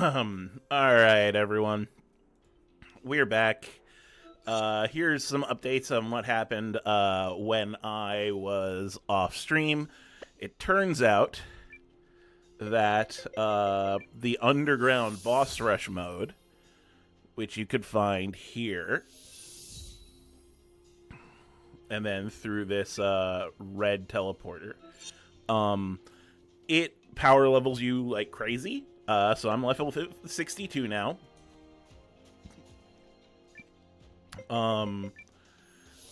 Alright, everyone. We're back. Here's some updates on what happened when I was off stream. It turns out that the underground boss rush mode, which you could find here, and then through this red teleporter, it power levels you like crazy. So I'm level 62 now. I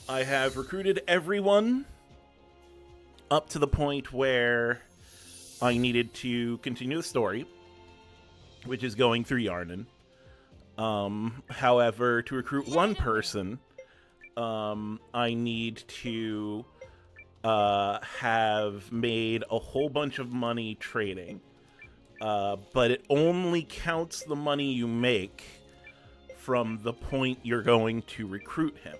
have recruited everyone up to the point where I needed to continue the story, which is going through Yarnaan. However, to recruit one person, I need to have made a whole bunch of money trading. But it only counts the money you make from the point you're going to recruit him.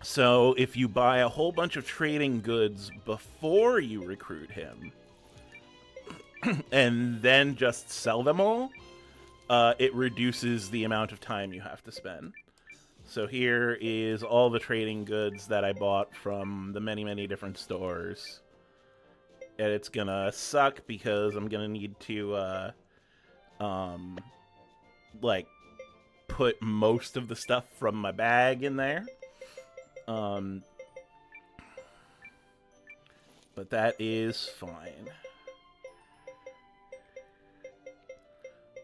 So if you buy a whole bunch of trading goods before you recruit him, and then just sell them all, it reduces the amount of time you have to spend. So here is all the trading goods that I bought from the many different stores. And it's gonna suck because I'm gonna need to, like, put most of the stuff from my bag in there. But that is fine.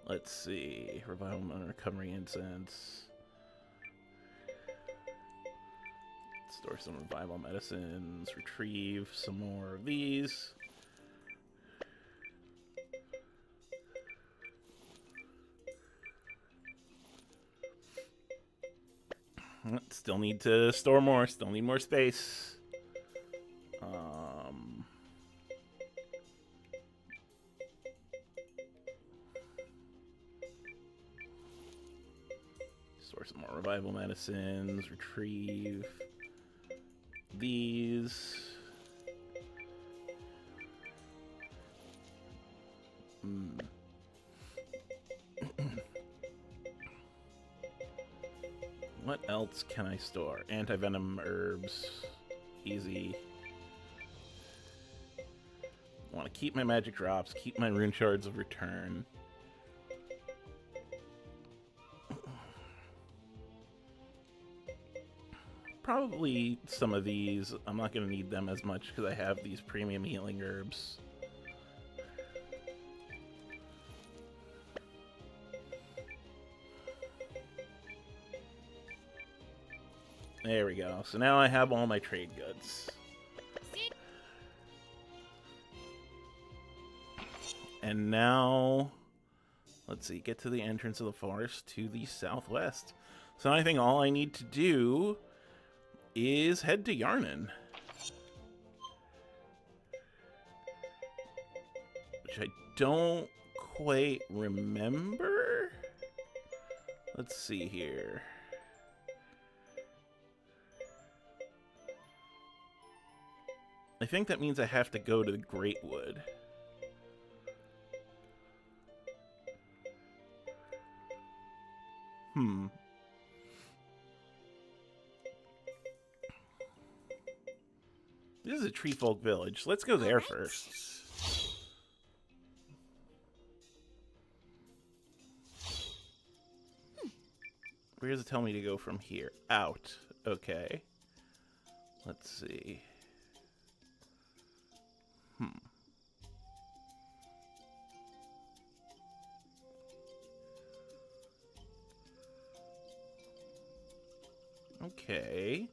Let's see. Revival and recovery incense. Store some revival medicines. Retrieve some more of these. Still need to store more. Still need more space. Store some more revival medicines. Retrieve these. What else can I store? Anti-venom herbs. Easy. I want to keep my magic drops, keep my rune shards of return. Probably some of these. I'm not going to need them as much because I have these premium healing herbs. There we go. So now I have all my trade goods. And now, let's see, get to the entrance of the forest to the southwest. So I think all I need to do is head to Yarnaan. Which I don't quite remember. Let's see here. I think that means I have to go to the Great Wood. This is a tree folk village. Let's go there first. Where does it tell me to go from here? Out. Okay. Let's see. Okay.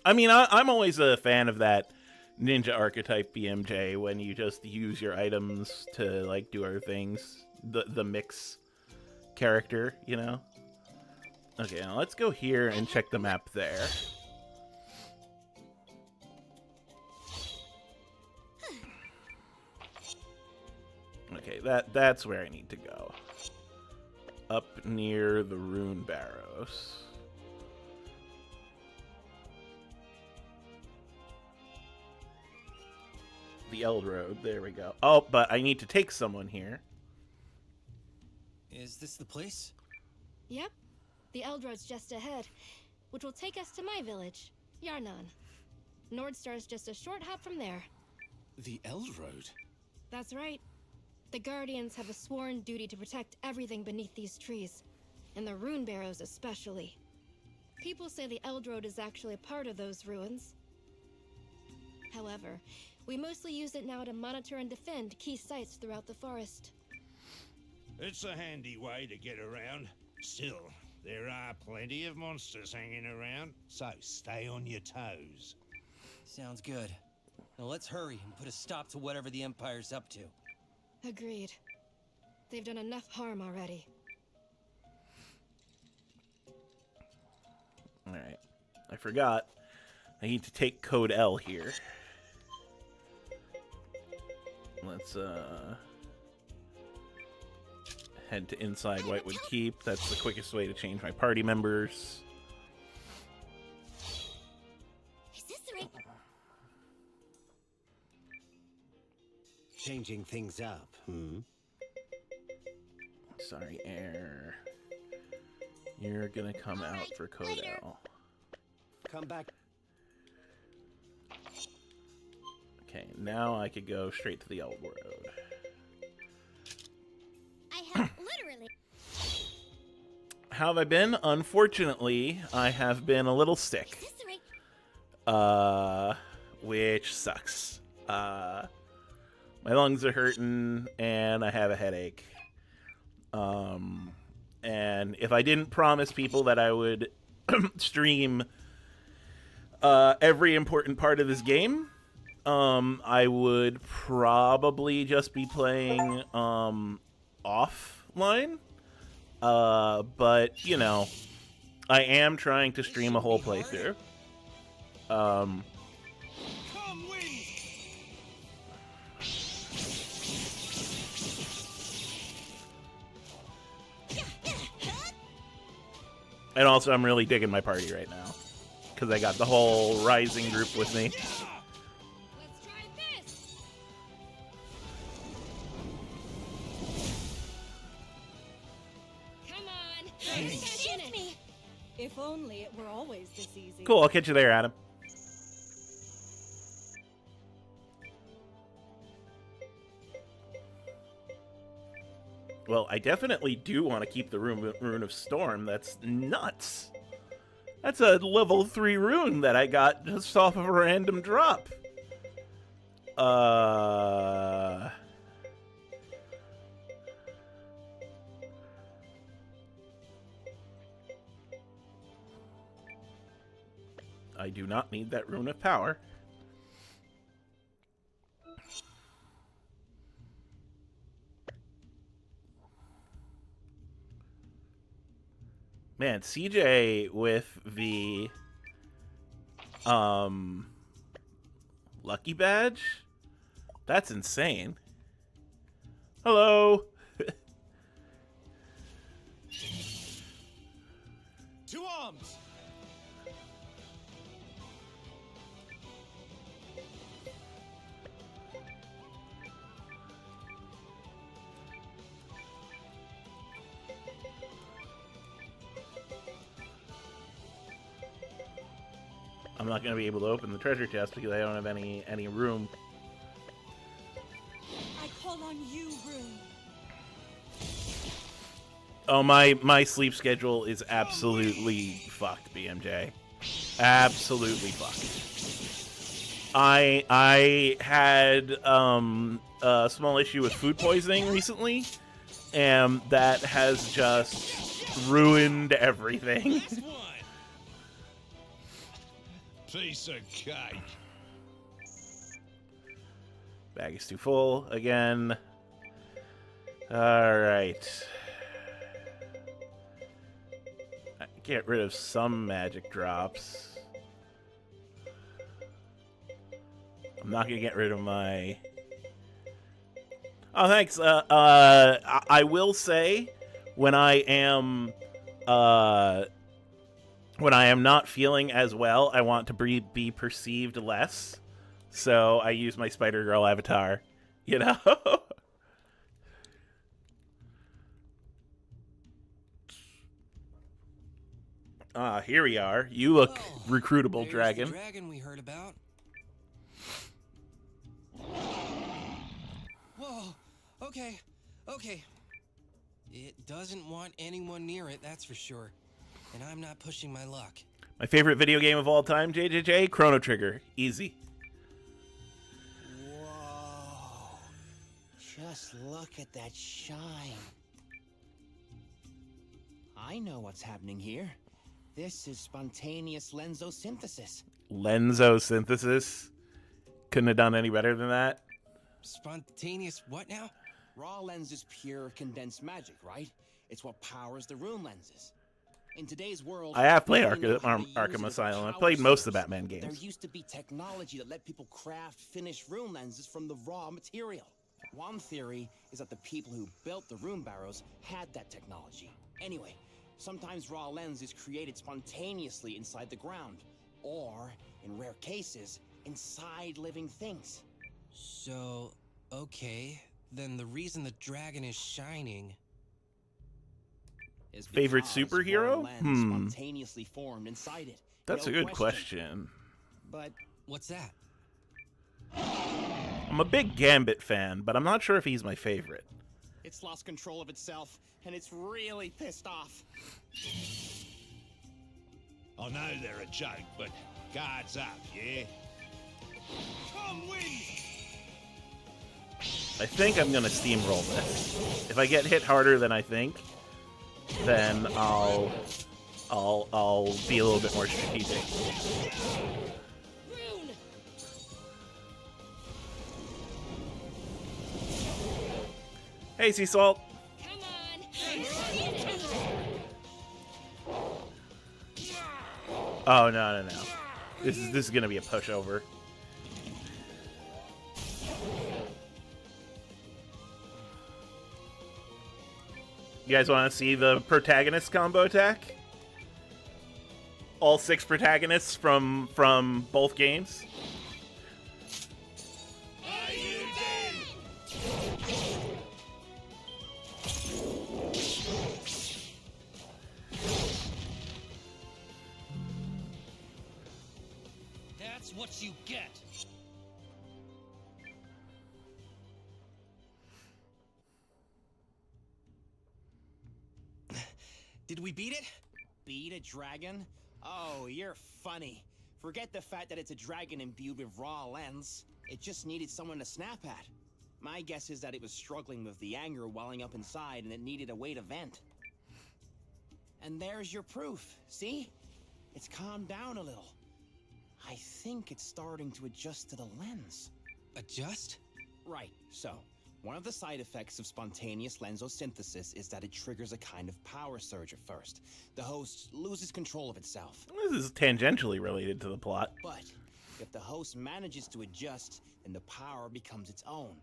I mean, I'm always a fan of that ninja archetype BMJ when you just use your items to, like, do other things. The mix character, you know? Okay, now let's go here and check the map there. Okay, that's where I need to go. up near the rune barrows. The Eld Road, there we go. Oh, but I need to take someone here. Is this the place? Yep. The Eld Road's just ahead, which will take us to my village, Yarnaan. Nordstar's just a short hop from there. The Eld Road? That's right. The Guardians have a sworn duty to protect everything beneath these trees, and the rune barrows especially. People say the Eld Road is actually a part of those ruins. However, we mostly use it now to monitor and defend key sites throughout the forest. It's a handy way to get around. Still, there are plenty of monsters hanging around, so stay on your toes. Sounds good. Now let's hurry and put a stop to whatever the Empire's up to. Agreed. They've done enough harm already. Alright. I forgot. I need to take code L here. Let's head to inside Whitewood Keep. That's the quickest way to change my party members. Is this the right? Changing things up, Sorry, Air. You're gonna come out for code L. Come back. Okay, now I could go straight to the Eld Road. I have literally. How have I been? Unfortunately, I have been a little sick. Is this the right? Which sucks. My lungs are hurting, and I have a headache. And if I didn't promise people that I would stream every important part of this game, I would probably just be playing offline. But, you know, I am trying to stream a whole playthrough. Come win! And also, I'm really digging my party right now. Because I got the whole Rising group with me. Let's try this. Come on. Shoot me. If only it were always this easy. Cool, I'll catch you there, Adam. Well, I definitely do want to keep the Rune of Storm. That's nuts. That's a level 3 rune that I got just off of a random drop. I do not need that Rune of Power. Man, CJ with the lucky badge? That's insane. Hello. To arms! I'm not going to be able to open the treasure chest because I don't have any room. I call on you, Rune. Oh, my sleep schedule is absolutely fucked, BMJ. Absolutely fucked. I had a small issue with food poisoning recently, and that has just ruined everything. Piece of cake. Bag is too full again. Alright. Get rid of some magic drops. I'm not gonna get rid of my... Oh, thanks. I will say, when I am not feeling as well, I want to be perceived less. So I use my Spider Girl avatar, you know? Here we are. You look recruitable, There's dragon. the dragon we heard about. Whoa. Okay. Okay. It doesn't want anyone near it, that's for sure. And I'm not pushing my luck. My favorite video game of all time, JJJ, Chrono Trigger. Easy. Whoa. Just look at that shine. I know what's happening here. This is spontaneous lensosynthesis. Lensosynthesis. Couldn't have done any better than that. Spontaneous what now? Raw lens is pure condensed magic, right? It's what powers the room lenses. In today's world, I have played we only know how to use Arkham it as a Asylum. I've power played most of the source. Batman There games. used to be technology that let people craft finished room lenses from the raw material. One theory is that the people who built the room barrows had that technology. Anyway, sometimes raw lens is created spontaneously inside the ground, or, in rare cases, inside living things. So, okay. Then the reason the dragon is shining... Is Favorite because superhero? raw lens spontaneously formed inside it. That's No a good question. But What's that? I'm a big Gambit fan, but I'm not sure if he's my favorite. it's lost control of itself, and it's really pissed off. I know they're a joke, but guards up, yeah? Come with! I think I'm gonna steamroll this. If I get hit harder than I think, then I'll be a little bit more strategic. Rune! Hey, Sea Salt. Come on! Oh no. This is gonna be a pushover. You guys want to see the protagonist combo attack? All 6 protagonists from both games. That's what you get. Did we beat it? Beat a dragon? Oh, you're funny. Forget the fact that it's a dragon imbued with raw lens. It just needed someone to snap at. My guess is that it was struggling with the anger welling up inside and it needed a way to vent. And there's your proof, see? It's calmed down a little. I think it's starting to adjust to the lens. Adjust? Right, so, one of the side effects of spontaneous lensosynthesis is that it triggers a kind of power surge at first. The host loses control of itself. This is tangentially related to the plot. But if the host manages to adjust, then the power becomes its own,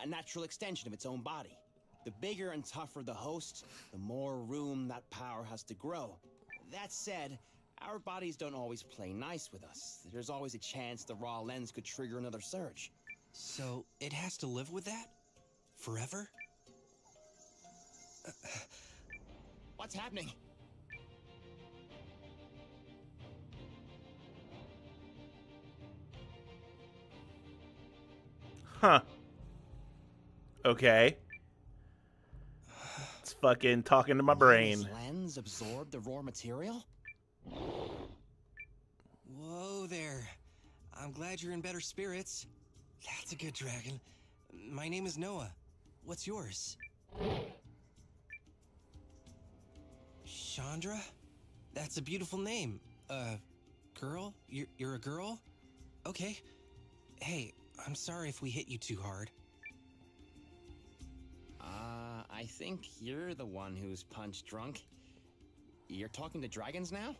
a natural extension of its own body. The bigger and tougher the host, the more room that power has to grow. That said, our bodies don't always play nice with us. There's always a chance the raw lens could trigger another surge. So it has to live with that? Forever? What's happening? Huh. Okay. It's fucking talking to my brain. This lens absorb the raw material? Whoa there. I'm glad you're in better spirits. That's a good dragon. My name is Noah. What's yours? Chandra? That's a beautiful name. Girl? You're a girl? Okay. Hey, I'm sorry if we hit you too hard. I think you're the one who's punch drunk. You're talking to dragons now?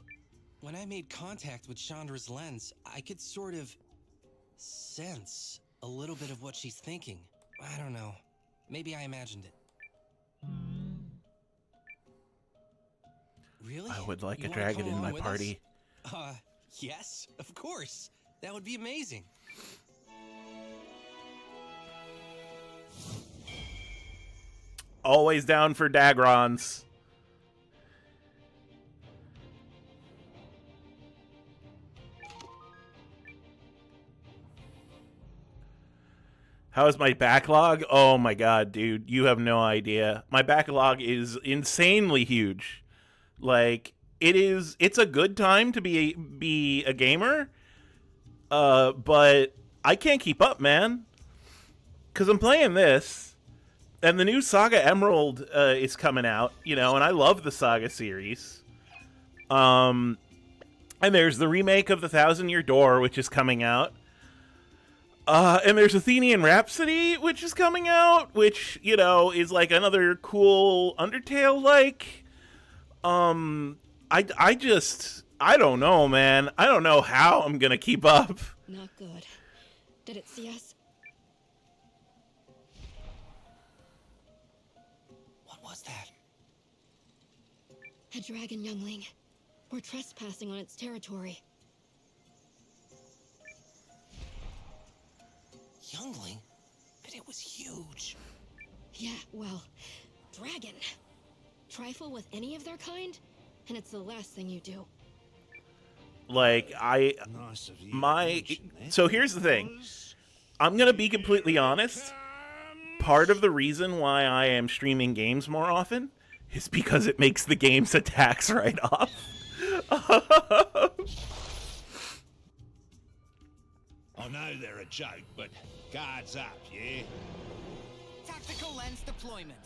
When I made contact with Chandra's lens, I could sort of sense a little bit of what she's thinking. I don't know. Maybe I imagined it. Really? I would like You a wanna dragon come in along my with us? party. Yes, of course. That would be amazing. Always down for Dagrons. How is my backlog? Oh my god, dude, you have no idea. My backlog is insanely huge. Like, it's a good time to be a gamer. But I can't keep up, man. Cuz I'm playing this and the new Saga Emerald is coming out, you know, and I love the Saga series. And there's the remake of the Thousand Year Door, which is coming out. And there's Athenian Rhapsody, which is coming out, which, you know, is like another cool Undertale-like. I don't know, man. I don't know how I'm gonna keep up. Not good. Did it see us? What was that? A dragon youngling. We're trespassing on its territory. Youngling? But it was huge. Yeah, well, dragon. Trifle with any of their kind, and it's the last thing you do. Like, Nice of you to mention that. so here's the thing. I'm gonna be completely honest. Part of the reason why I am streaming games more often is because it makes the game's attacks right off. I know they're a joke, but guards up, yeah? Tactical lens deployment.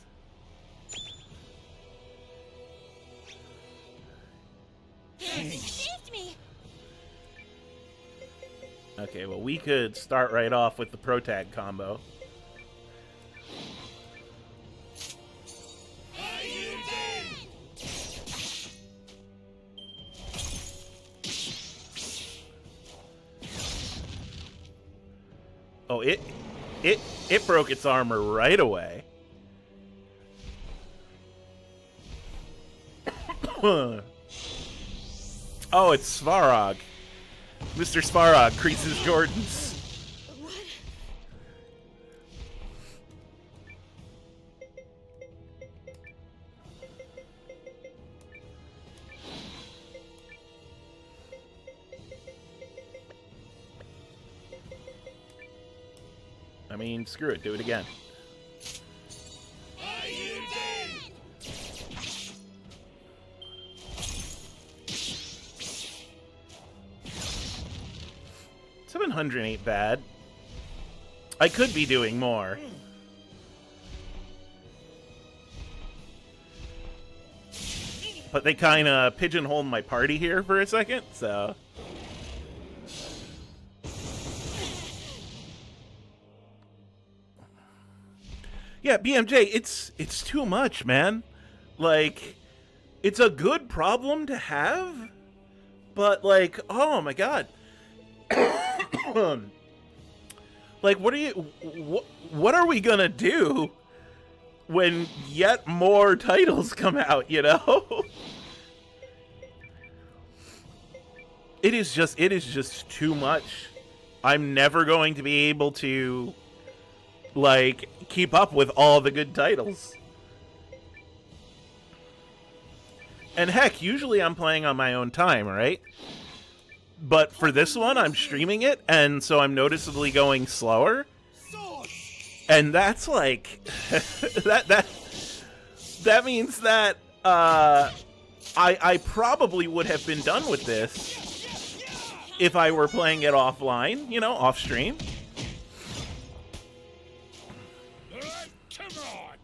Saved me! Okay, well, we could start right off with the pro tag combo. Oh, it broke its armor right away. Oh, it's Svarog. Mr. Svarog creases Jordans. What? I mean, screw it, do it again. Eiyuden! 700 ain't bad. I could be doing more. But they kind of pigeonholed my party here for a second, so... Yeah, BMJ, it's too much, man. Like, it's a good problem to have, but like, oh my god. Like, what are we gonna do when yet more titles come out, you know? It is just too much. I'm never going to be able to, like, keep up with all the good titles. And heck, usually I'm playing on my own time, right? But for this one, I'm streaming it, and so I'm noticeably going slower. And that's like that means that I probably would have been done with this if I were playing it offline, you know, off stream. Come on!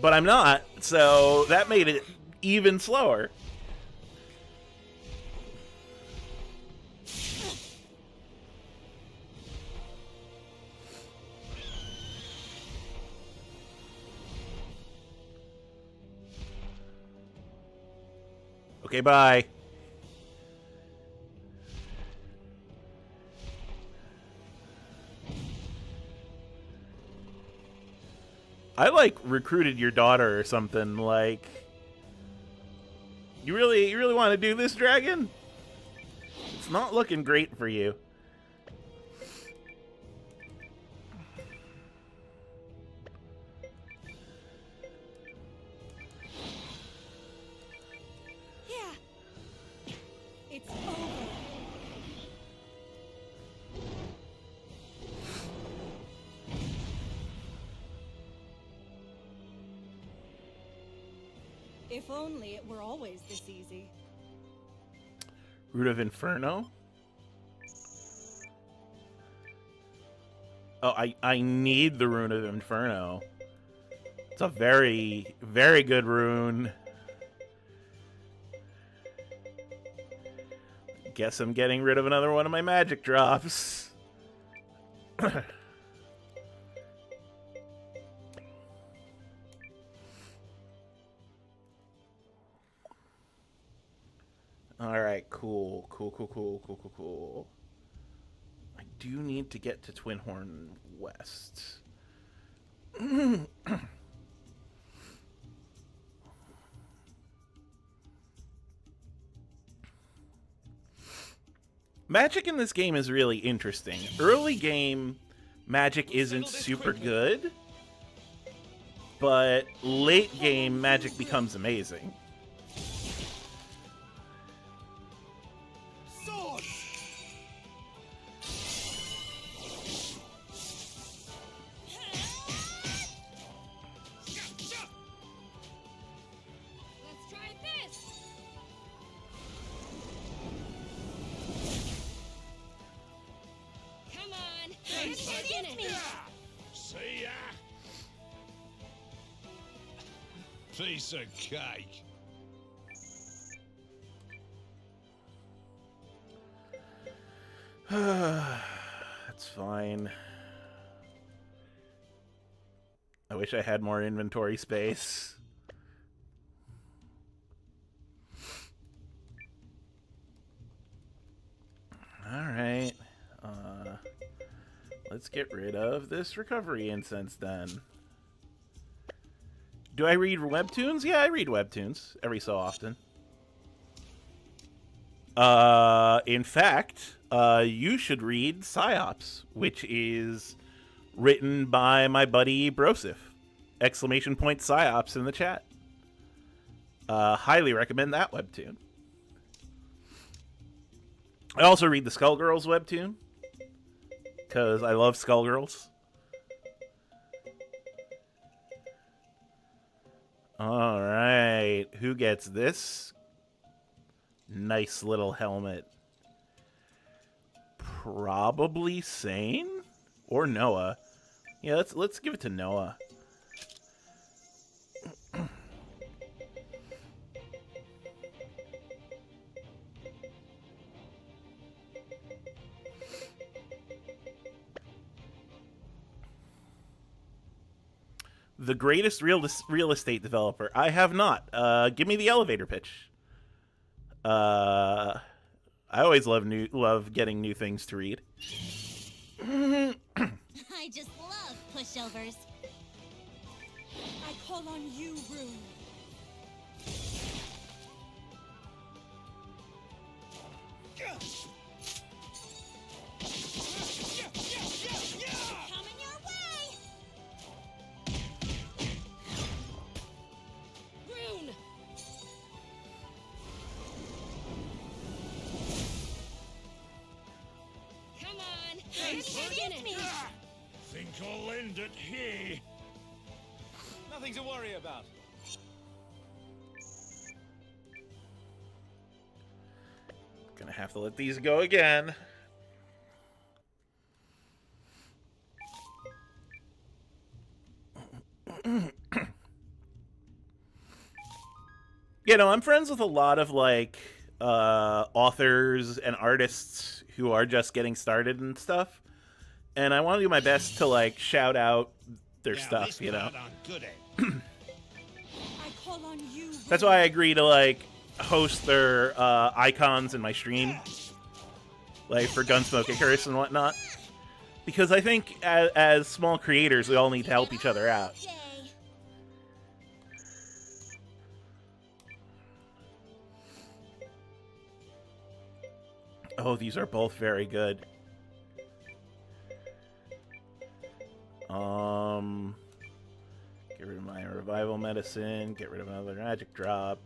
But I'm not, so that made it even slower. Okay, bye. I, like, recruited your daughter or something, like... You really want to do this, dragon? It's not looking great for you. Yeah. It's over. If only it were always this easy. Root of Inferno? Oh, I need the Rune of Inferno. It's a very, very good rune. Guess I'm getting rid of another one of my magic drops. Alright, cool. I do need to get to Twinhorn West. Magic in this game is really interesting. Early game, magic isn't super good, but late game, magic becomes amazing. Let's try this. Come on. Get in it. See ya! Piece of cake. That's fine. I wish I had more inventory space. Alright. Let's get rid of this recovery incense then. Do I read webtoons? Yeah, I read webtoons every so often. In fact, you should read Psyops, which is written by my buddy Brosif. Exclamation point Psyops in the chat. Highly recommend that webtoon. I also read the Skullgirls webtoon, because I love Skullgirls. Alright, who gets this? Nice little helmet. Probably Sane? Or Noah. Yeah, let's give it to Noah. The greatest real estate developer. I have not. Give me the elevator pitch. I always love getting new things to read. I just love pushovers. I call on you, Rune. Coming your way! Rune. Come on. Get in it. Think I'll end it here. Nothing to worry about. Gonna have to let these go again. You know, I'm friends with a lot of like authors and artists who are just getting started and stuff, and I want to do my best to like shout out their Now, stuff. this You know, part I'm good at. I call on you, Rune. that's why I agree to like host their icons in my stream, like for Gunsmoke Icarus and whatnot, because I think as small creators we all need to help each other out. Yay. Oh, these are both very good. Get rid of my revival medicine. Get rid of another magic drop.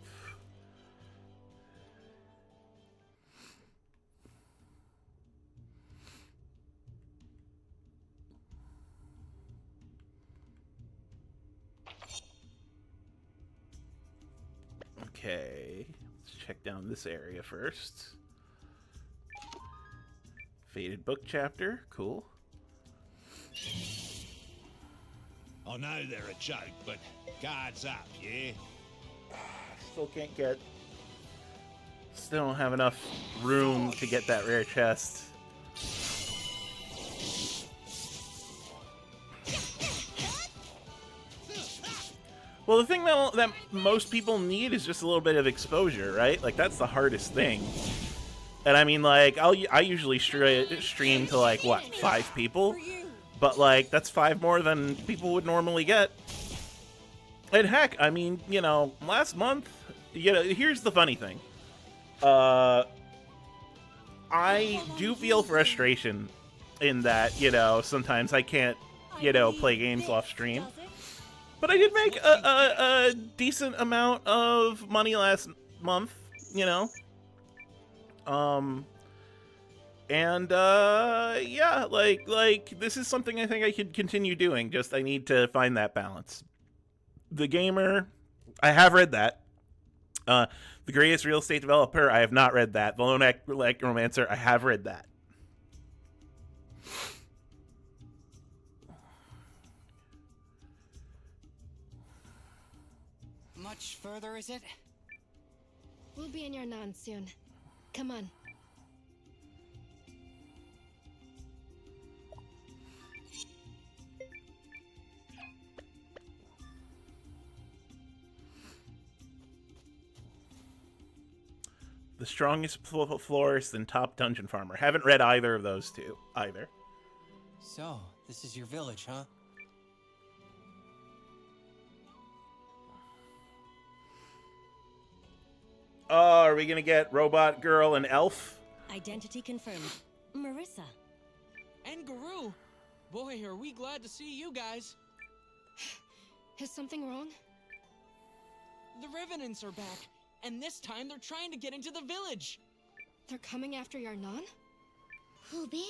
Okay, let's check down this area first. Faded book chapter, cool. I know they're a joke, but guards up, yeah? Still can't get... Still don't have enough room to get that rare chest. Well, the thing that most people need is just a little bit of exposure, right? Like, that's the hardest thing. And I mean, like, I usually stream to, like, what, 5 people? But, like, that's 5 more than people would normally get. And heck, I mean, you know, last month, you know, here's the funny thing. I do feel frustration in that, you know, sometimes I can't, you know, play games off stream. But I did make a decent amount of money last month, you know. Yeah, like this is something I think I could continue doing. Just I need to find that balance. The Gamer, I have read that. The Greatest Real Estate Developer, I have not read that. The Lone Necromancer, I have read that. Much further, is it? We'll be in Yarnaan soon. Come on. The Strongest Florist and Top Dungeon Farmer. Haven't read either of those two, either. So, this is your village, huh? Oh, are we gonna get Robot Girl and Elf? Identity confirmed. Marissa. And Guru. Boy, are we glad to see you guys. Is something wrong? The Revenants are back, and this time they're trying to get into the village. They're coming after Yarnaan? Who be?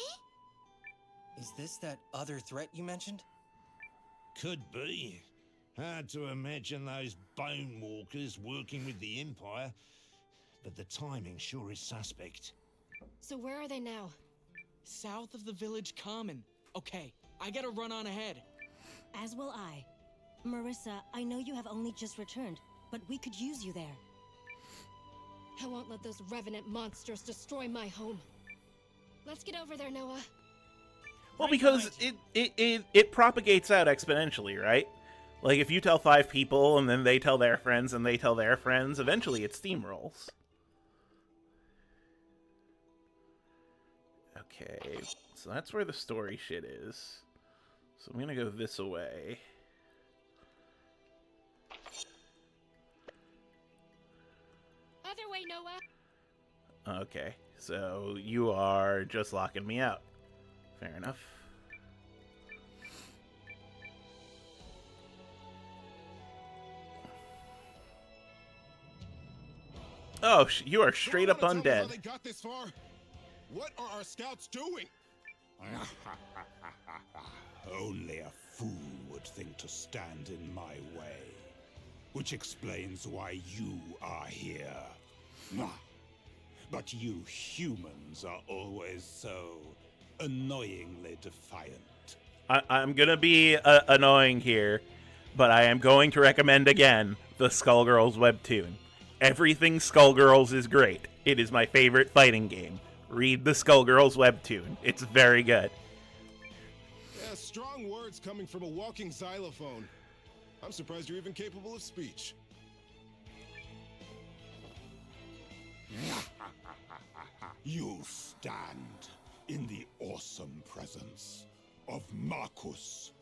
Is this that other threat you mentioned? Could be. Hard to imagine those bone walkers working with the Empire, but the timing sure is suspect. So where are they now? South of the village common. Okay, I gotta run on ahead. As will I. Marissa, I know you have only just returned, but we could use you there. I won't let those revenant monsters destroy my home. Let's get over there, Noah. Well, because it propagates out exponentially, right? Like, if you tell 5 people, and then they tell their friends, and they tell their friends, eventually it steamrolls. Okay, so that's where the story shit is. So I'm gonna go this way. Other way, Noah. Okay, so you are just locking me out. Fair enough. Oh, you are straight up undead. They got this far. What are our scouts doing? Only a fool would think to stand in my way. Which explains why you are here. But you humans are always so annoyingly defiant. I'm gonna be annoying here, but I am going to recommend again the Skullgirls webtoon. Everything Skullgirls is great. It is my favorite fighting game. Read the Skullgirls webtoon. It's very good. Yeah, strong words coming from a walking xylophone. I'm surprised you're even capable of speech. You stand in the awesome presence of Marcus,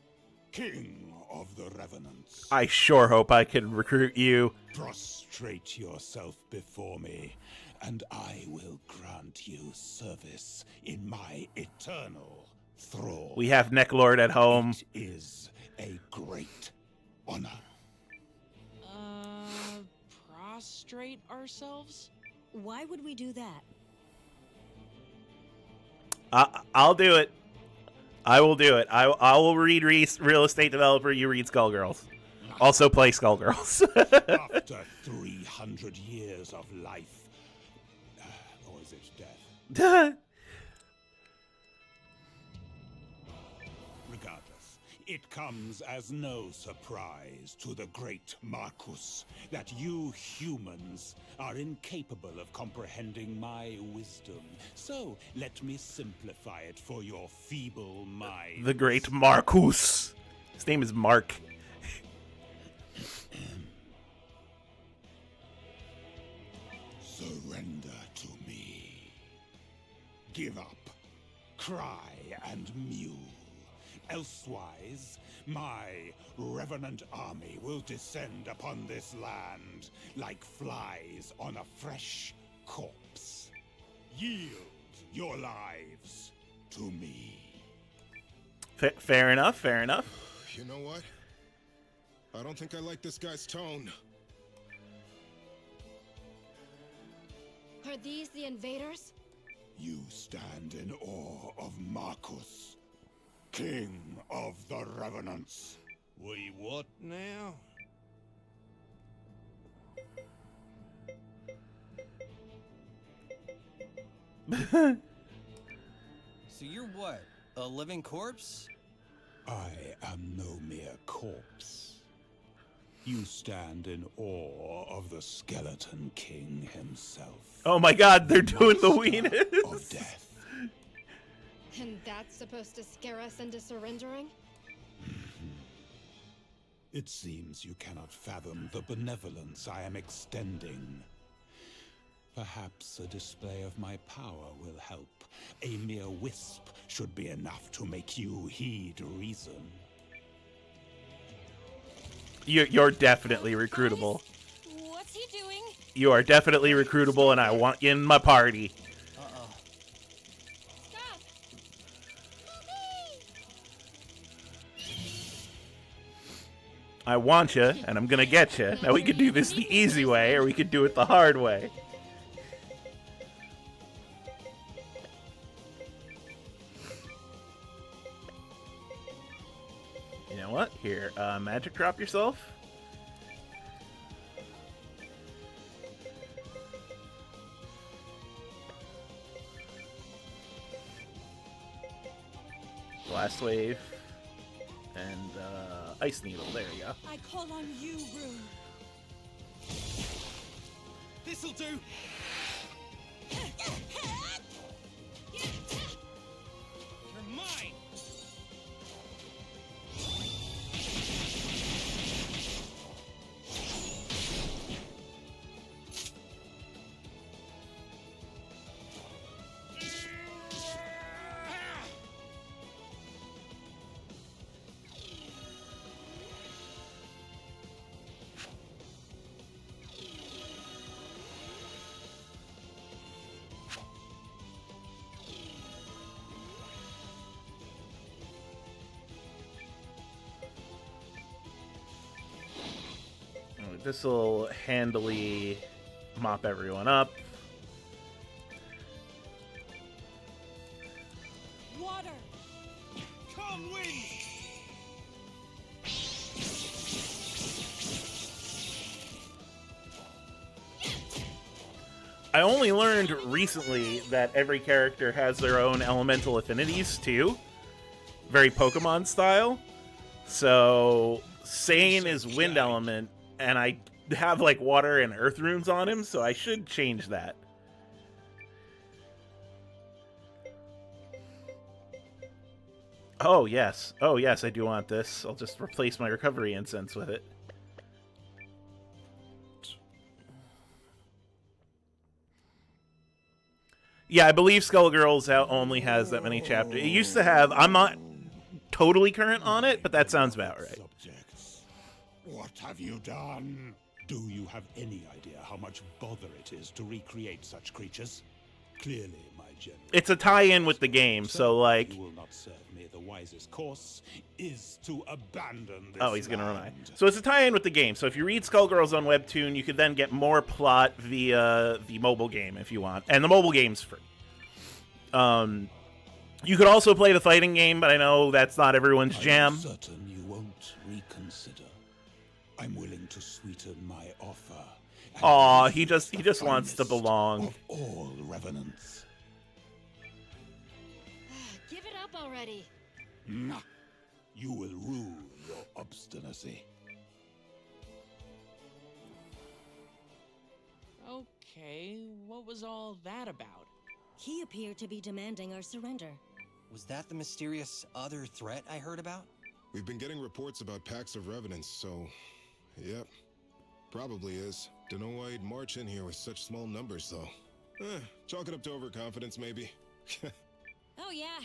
King of the Revenants. I sure hope I can recruit you. Prostrate yourself before me, and I will grant you service in my eternal thrall. We have Necklord at home. It is a great honor. Prostrate ourselves? Why would we do that? I'll do it. I will do it. I will read Real Estate Developer. You read Skullgirls. Also play Skullgirls. After 300 years of life, or is it death? Regardless, it comes as no surprise to the great Marcus that you humans are incapable of comprehending my wisdom. So let me simplify it for your feeble mind. The great Marcus. His name is Mark. Surrender to me. Give up, cry, and mew. Elsewise, my revenant army will descend upon this land like flies on a fresh corpse. Yield your lives to me. Fair enough, fair enough. You know what? I don't think I like this guy's tone. Are these the invaders? You stand in awe of Marcus, King of the Revenants. We what now? So you're what? A living corpse? I am no mere corpse. You stand in awe of the Skeleton King himself. Oh my god, they're doing the Master weenus. of death. And that's supposed to scare us into surrendering? It seems you cannot fathom the benevolence I am extending. Perhaps a display of my power will help. A mere wisp should be enough to make you heed reason. You're definitely recruitable. What's he doing? You are definitely recruitable, and I want you in my party. Uh-oh. Stop! I want you, and I'm gonna get you. Now we could do this the easy way, or we could do it the hard way. You know what? Here, magic drop yourself. Blast wave. And, ice needle. There you go. I call on you, Rune. This'll do! You're mine! This will handily mop everyone up. Water! Come wind! I only learned recently that every character has their own elemental affinities too. Very Pokemon style. So Sane is wind element, and I have like water and earth runes on him, so I should change that. Oh yes, I do want this. I'll just replace my recovery incense with it. Yeah, I believe Skullgirls only has that many chapters. It used to have, I'm not totally current on it, but that sounds about right. Subjects, what have you done? Do you have any idea how much bother it is to recreate such creatures? Clearly, my general. It's a tie-in with the game, so like. You will not serve me. The wisest course is to abandon this. Oh, he's gonna rely. land. So it's a tie-in with the game. So if you read Skullgirls on Webtoon, you could then get more plot via the mobile game if you want, and the mobile game's free. You could also play the fighting game, but I know that's not everyone's jam. I'm certain you won't reconsider. I'm willing to sweeten my offer. Aw, he just wants to belong. Of all revenants. Give it up already. Nah. You will rue your obstinacy. Okay, what was all that about? He appeared to be demanding our surrender. Was that the mysterious other threat I heard about? We've been getting reports about packs of revenants, so... Yep. Probably is. Don't know why he'd march in here with such small numbers, though. Chalk it up to overconfidence, maybe. Oh yeah,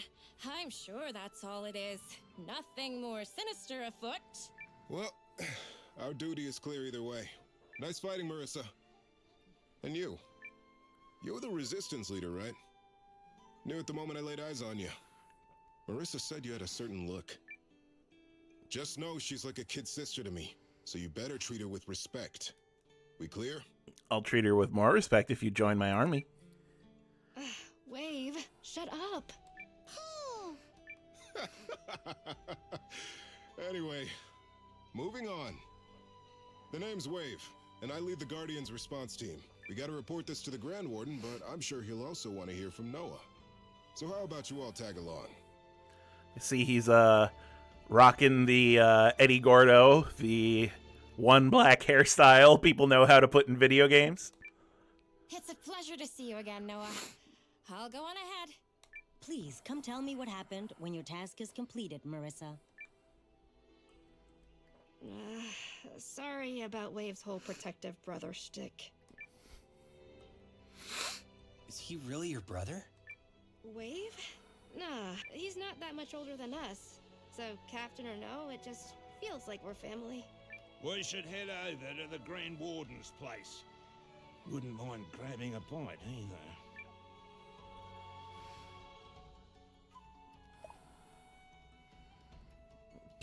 I'm sure that's all it is. Nothing more sinister afoot. Well, our duty is clear either way. Nice fighting, Marissa. And you. You're the resistance leader, right? Knew it the moment I laid eyes on you. Marissa said you had a certain look. Just know she's like a kid sister to me, so you better treat her with respect. We clear? I'll treat her with more respect if you join my army. Wave, shut up. Anyway, moving on. The name's Wave, and I lead the Guardians response team. We gotta report this to the Grand Warden, but I'm sure he'll also want to hear from Noah. So how about you all tag along? See, he's rocking the Eddie Gordo, the one black hairstyle people know how to put in video games. It's a pleasure to see you again, Noah. I'll go on ahead. Please, come tell me what happened when your task is completed, Marissa. Sorry about Wave's whole protective brother shtick. Is he really your brother? Wave? Nah, he's not that much older than us. So, Captain or no, it just feels like we're family. We should head over to the Grand Warden's place. Wouldn't mind grabbing a bite either.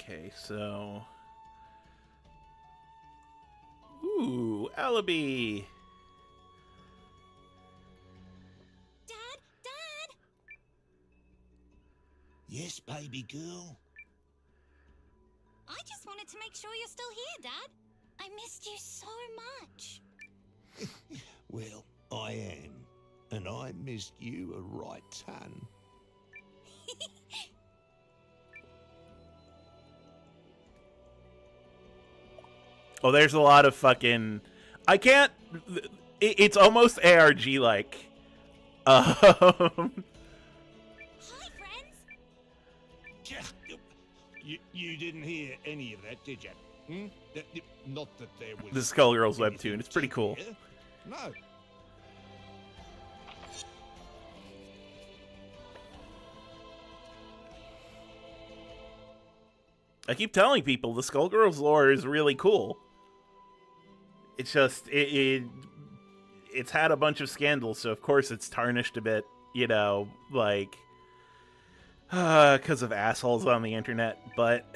Okay, so... Ooh, Alibi! Dad? Yes, baby girl? I just wanted to make sure you're still here, Dad. I missed you so much. Well, I am. And I missed you a right ton. Oh, there's a lot of fucking... I can't... It's almost ARG-like. Hi, friends. You didn't hear any of that, did you? Hmm? Not that there was... The Skullgirls anything webtoon. It's pretty cool. here. No. I keep telling people the Skullgirls lore is really cool. It's just it's had a bunch of scandals, so of course it's tarnished a bit, you know, like because of assholes on the internet, but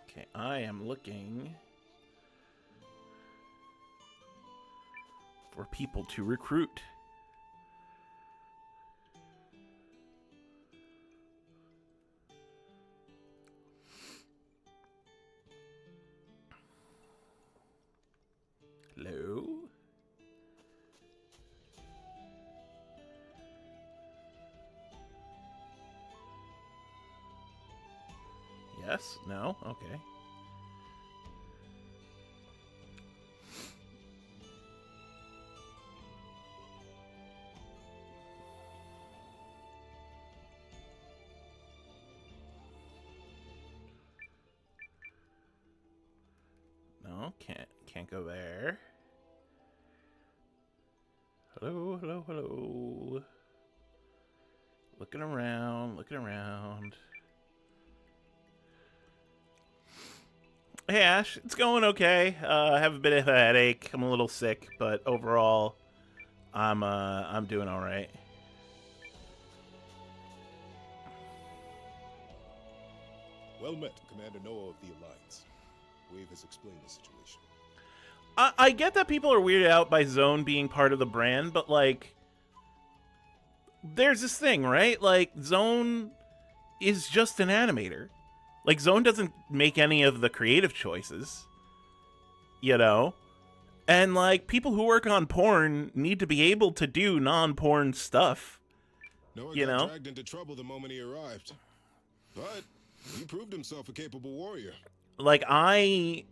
okay, I am looking for people to recruit. Hello? Yes? No? Okay. No, can't go there. Hello, hello, hello. Looking around, looking around. Hey Ash, it's going okay. I have a bit of a headache. I'm a little sick, but overall, I'm doing all right. Well met, Commander Noah of the Alliance. Wave has explained the situation. I get that people are weirded out by Zone being part of the brand, but, like, there's this thing, right? Like, Zone is just an animator. Like, Zone doesn't make any of the creative choices, you know? And, like, people who work on porn need to be able to do non-porn stuff, Noah you got know? dragged into trouble the moment he arrived. But he proved himself a capable warrior. Like, I'm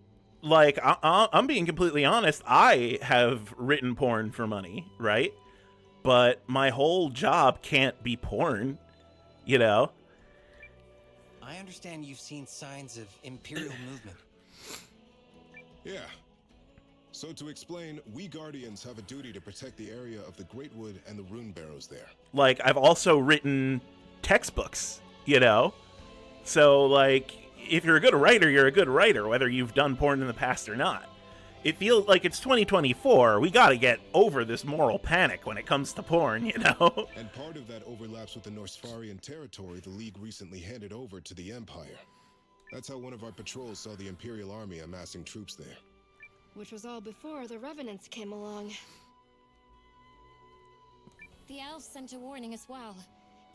being completely honest, I have written porn for money, right? But my whole job can't be porn, you know? I understand you've seen signs of Imperial movement. Yeah. So to explain, we Guardians have a duty to protect the area of the Great Wood and the Rune Barrows there. Like, I've also written textbooks, you know? So, like, if you're a good writer, you're a good writer, whether you've done porn in the past or not. It feels like it's 2024. We gotta get over this moral panic when it comes to porn, you know? And part of that overlaps with the Norsfarian territory the League recently handed over to the Empire. That's how one of our patrols saw the Imperial Army amassing troops there. Which was all before the Revenants came along. The elves sent a warning as well.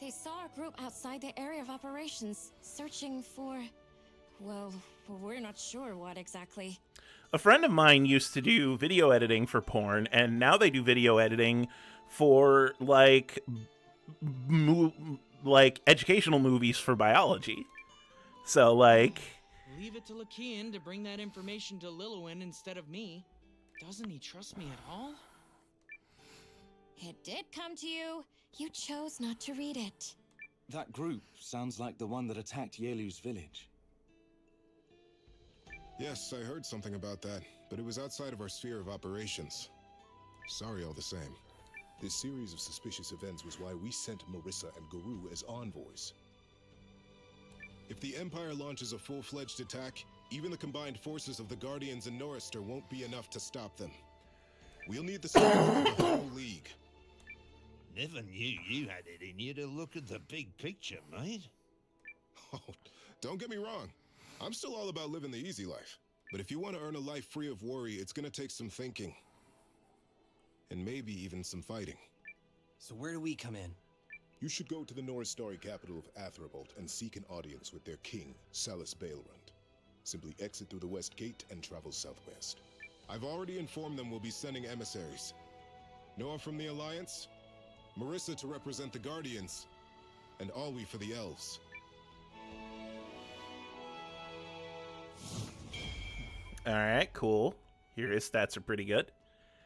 They saw a group outside the area of operations, searching for... well, we're not sure what exactly. A friend of mine used to do video editing for porn, and now they do video editing for, like, educational movies for biology. So, like... Leave it to Lakian to bring that information to Lilywin instead of me. Doesn't he trust me at all? It did come to you. You chose not to read it. That group sounds like the one that attacked Yelu's village. Yes, I heard something about that, but it was outside of our sphere of operations. Sorry all the same. This series of suspicious events was why we sent Marissa and Guru as envoys. If the Empire launches a full-fledged attack, even the combined forces of the Guardians and Norrister won't be enough to stop them. We'll need the strength of the whole League. Never knew you had it in you to look at the big picture, mate. Oh, don't get me wrong. I'm still all about living the easy life. But if you want to earn a life free of worry, it's gonna take some thinking. And maybe even some fighting. So where do we come in? You should go to the Norristari capital of Athrabolt and seek an audience with their king, Salus Baelrund. Simply exit through the west gate and travel southwest. I've already informed them we'll be sending emissaries. Noah from the Alliance, Marissa to represent the Guardians, and Alwi for the Elves. Alright, cool. Here, his stats are pretty good.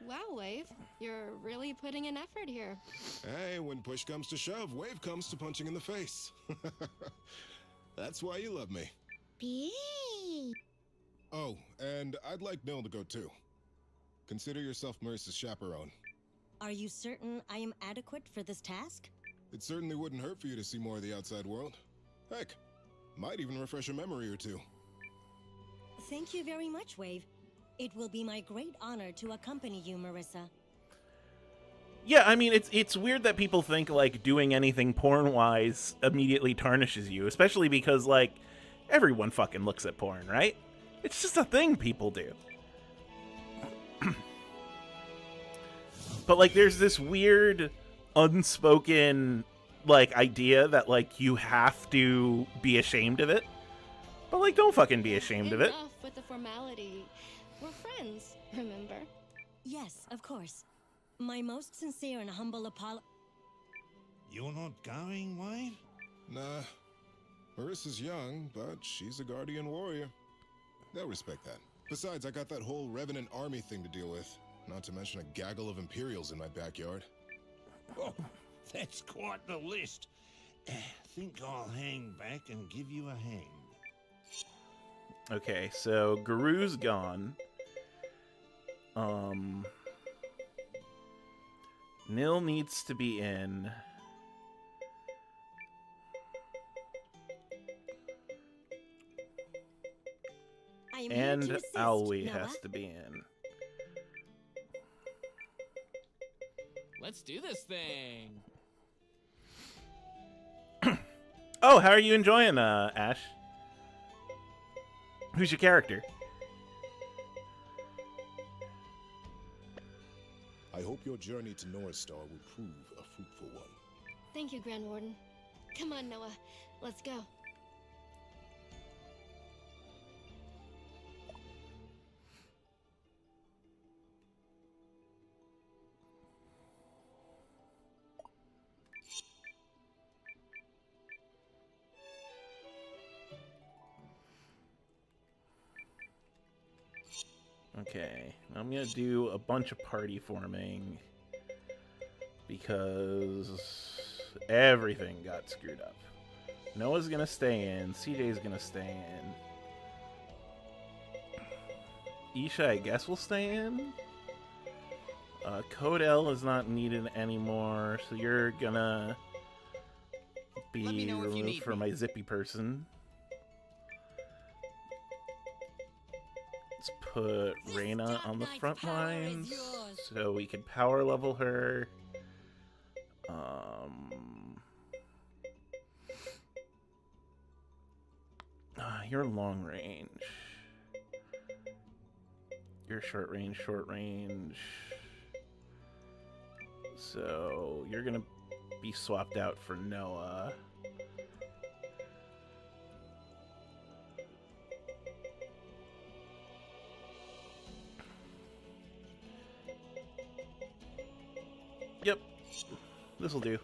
Wow, Wave. You're really putting in effort here. Hey, when push comes to shove, Wave comes to punching in the face. That's why you love me. Bee. Oh, and I'd like Nil to go too. Consider yourself Marissa's chaperone. Are you certain I am adequate for this task? It certainly wouldn't hurt for you to see more of the outside world. Heck, might even refresh a memory or two. Thank you very much, Wave. It will be my great honor to accompany you, Marissa. Yeah, I mean, it's weird that people think, like, doing anything porn-wise immediately tarnishes you, especially because, like, everyone fucking looks at porn, right? It's just a thing people do. But, like, there's this weird, unspoken, like, idea that, like, you have to be ashamed of it. But, like, don't fucking be ashamed of it. Enough with the formality. We're friends, remember? Yes, of course. My most sincere and humble apology. You're not going, Wade? Nah. Marissa's young, but she's a Guardian warrior. They'll respect that. Besides, I got that whole Revenant army thing to deal with. Not to mention a gaggle of Imperials in my backyard. Oh, that's quite the list. Think I'll hang back and give you a hand. Okay, so Guru's gone. Nil needs to be in. I am here And to assist, Aoi Noah. has to be in. Let's do this thing. Oh, how are you enjoying, Ash? Who's your character? I hope your journey to North Star will prove a fruitful one. Thank you, Grand Warden. Come on, Noah. Let's go. Okay, I'm gonna do a bunch of party forming because everything got screwed up. Noah's gonna stay in, CJ's gonna stay in. Isha, I guess, will stay in. Codell is not needed anymore, so you're gonna be removed for my zippy person. Let's put Reyna on the front lines so we can power level her. You're long range. You're short range, short range. So you're gonna be swapped out for Noah. Yep, this'll do.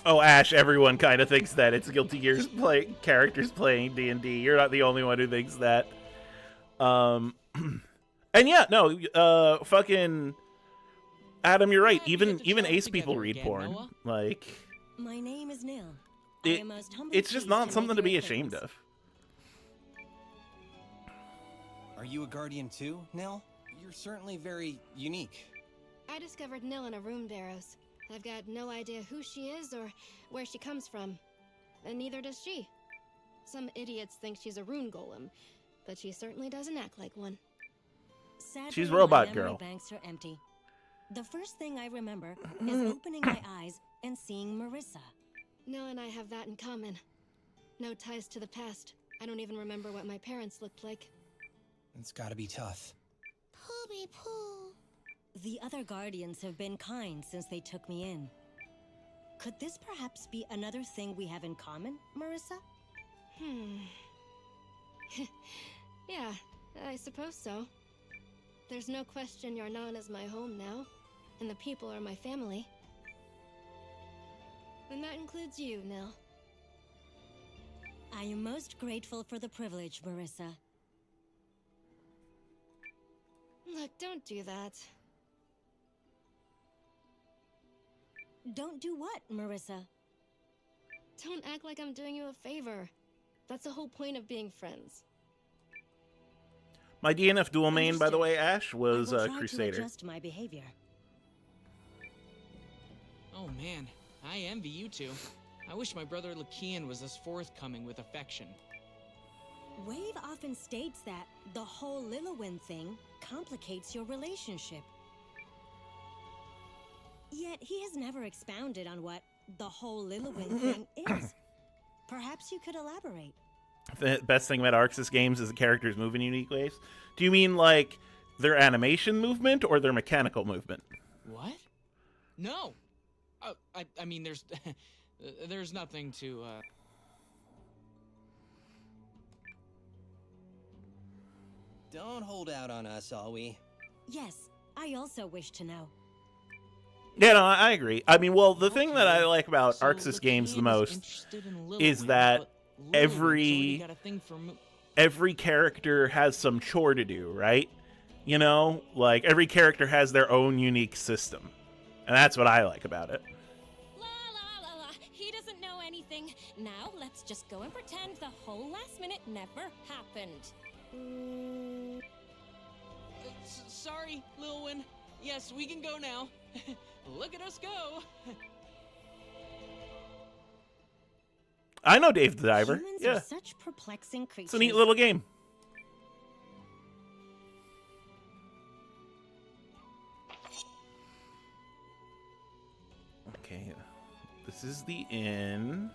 Oh, Ash, everyone kind of thinks that. It's Guilty Gear's characters playing D&D. You're not the only one who thinks that. And yeah, no, fucking Adam, you're right. Even ace people read porn. Noah. Like, My name is Nil. I am most humbly it's just pleased not to something make to be your ashamed acquaintance. of. Are you a guardian too, Nell? You're certainly very unique. I discovered Nil in a rune barrows. I've got no idea who she is or where she comes from. And neither does she. Some idiots think she's a rune golem, but she certainly doesn't act like one. Sadly, She's my robot memory girl. banks are empty. The first thing I remember is opening my eyes and seeing Marissa. Nil and I have that in common. No ties to the past. I don't even remember what my parents looked like. It's gotta be tough. Poopy poo. The other guardians have been kind since they took me in. Could this perhaps be another thing we have in common, Marissa? Yeah, I suppose so. There's no question Yarnaan is my home now, and the people are my family. And that includes you, Nil. I am most grateful for the privilege, Marissa. Look, don't do that. Don't do what, Marissa? Don't act like I'm doing you a favor. That's the whole point of being friends. My DNF dual main, by the Understood. way, Ash, was I will try Crusader. to adjust my behavior. Oh man, I envy you two. I wish my brother Lakian was as forthcoming with affection. Wave often states that the whole Lillywin thing complicates your relationship. Yet he has never expounded on what the whole Lillywin thing is. Perhaps you could elaborate. The best thing about Arxis games is the characters move in unique ways. Do you mean like their animation movement or their mechanical movement? What? No. I mean, there's there's nothing to. Don't hold out on us, Aoi. Yes, I also wish to know. Yeah, no, I agree. I mean, well, the thing that I like about So Arxis games the Lakian most interested in is Lillywin, that but Lillywin's already every got a thing for every character has some chore to do, right? You know, like every character has their own unique system, And that's what I like about it. La la la la. He doesn't know anything. Now let's just go and pretend the whole last minute never happened. Sorry, Lilwyn. Yes, we can go now. Look at us go. I know Dave the Diver. Humans Yeah. are such perplexing creatures. It's a neat little game. Okay. This is the inn.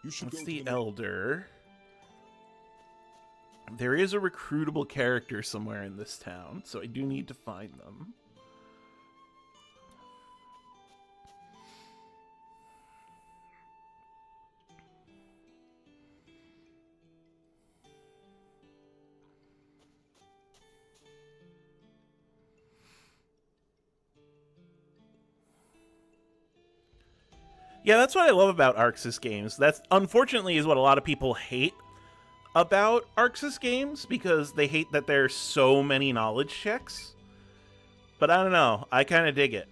You should That's go the to the elder. There is a recruitable character somewhere in this town, so I do need to find them. Yeah, that's what I love about Arxis games. That's unfortunately is what a lot of people hate about Arxis games, because they hate that there's so many knowledge checks. But I don't know, I kind of dig it.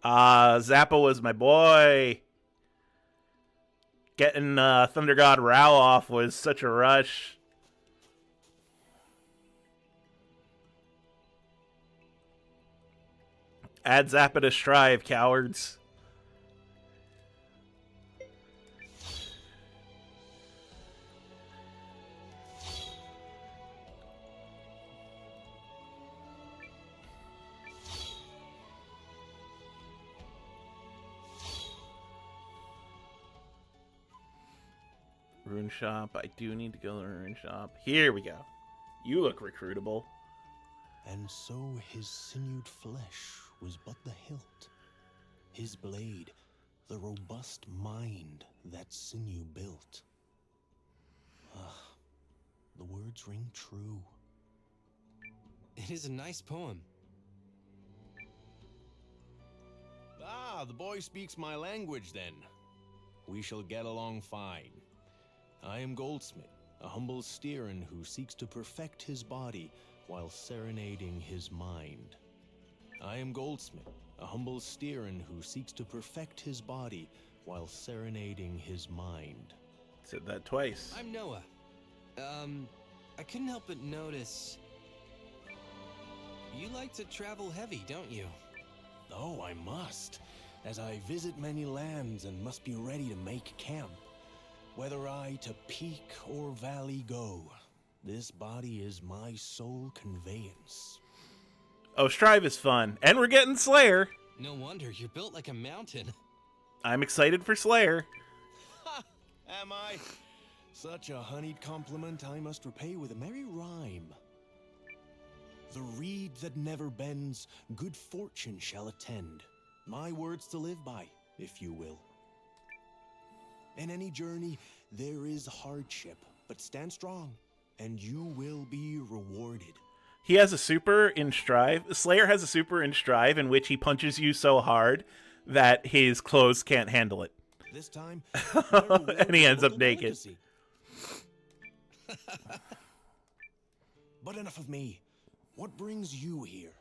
Zappa was my boy. Getting Thunder God Rao off was such a rush. Add Zappa to Strive, cowards. Rune shop. I do need to go to the rune shop. Here we go. You look recruitable. And so his sinewed flesh was but the hilt, his blade, the robust mind that sinew built. Ah, the words ring true. It is a nice poem. Ah, the boy speaks my language then. We shall get along fine. I am Goldsmith, a humble steerin who seeks to perfect his body while serenading his mind. I am Goldsmith, a humble steerin who seeks to perfect his body while serenading his mind. Said that twice. I'm Noah. I couldn't help but notice you like to travel heavy, don't you? Oh, I must, as I visit many lands and must be ready to make camp. Whether I to peak or valley go, this body is my sole conveyance. Oh, Strive is fun. And we're getting Slayer. No wonder, you're built like a mountain. I'm excited for Slayer. Ha! Am I? Such a honeyed compliment I must repay with a merry rhyme. The reed that never bends, good fortune shall attend. My words to live by, if you will. In any journey, there is hardship, but stand strong, and you will be rewarded. He has a super in Strive. Slayer has a super in Strive in which he punches you so hard that his clothes can't handle it. This time, and he ends up naked. But enough of me. What brings you here?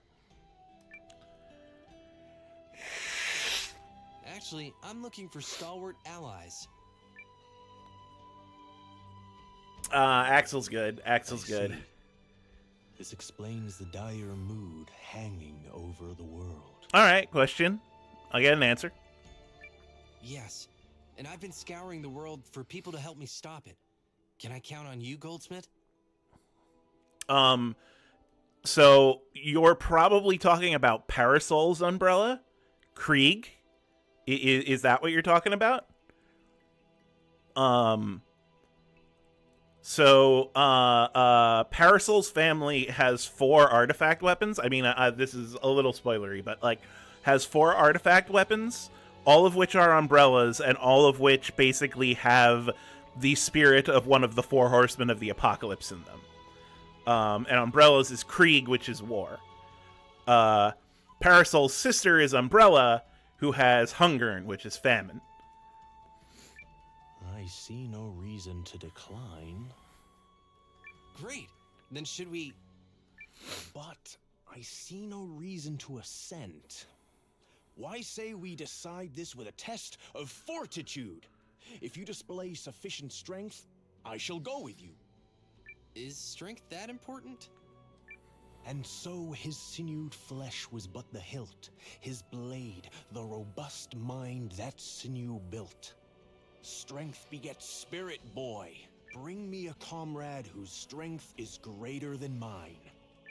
Actually, I'm looking for stalwart allies. Axel's good. Axel's good. This explains the dire mood hanging over the world. All right, question. I'll get an answer. Yes, and I've been scouring the world for people to help me stop it. Can I count on you, Goldsmith? So you're probably talking about Parasol's umbrella? Krieg? Is that what you're talking about? So Parasol's family has 4 artifact weapons. I mean, this is a little spoilery, but like has 4 artifact weapons, all of which are umbrellas, and all of which basically have the spirit of one of the 4 horsemen of the apocalypse in them. And Umbrella's is Krieg, which is war. Parasol's sister is Umbrella, who has Hungern, which is famine. I see no reason to decline. Great. Then should we... But I see no reason to assent. Why say we decide this with a test of fortitude? If you display sufficient strength, I shall go with you. Is strength that important? And so his sinewed flesh was but the hilt, his blade, the robust mind that sinew built. Strength begets spirit, boy. Bring me a comrade whose strength is greater than mine.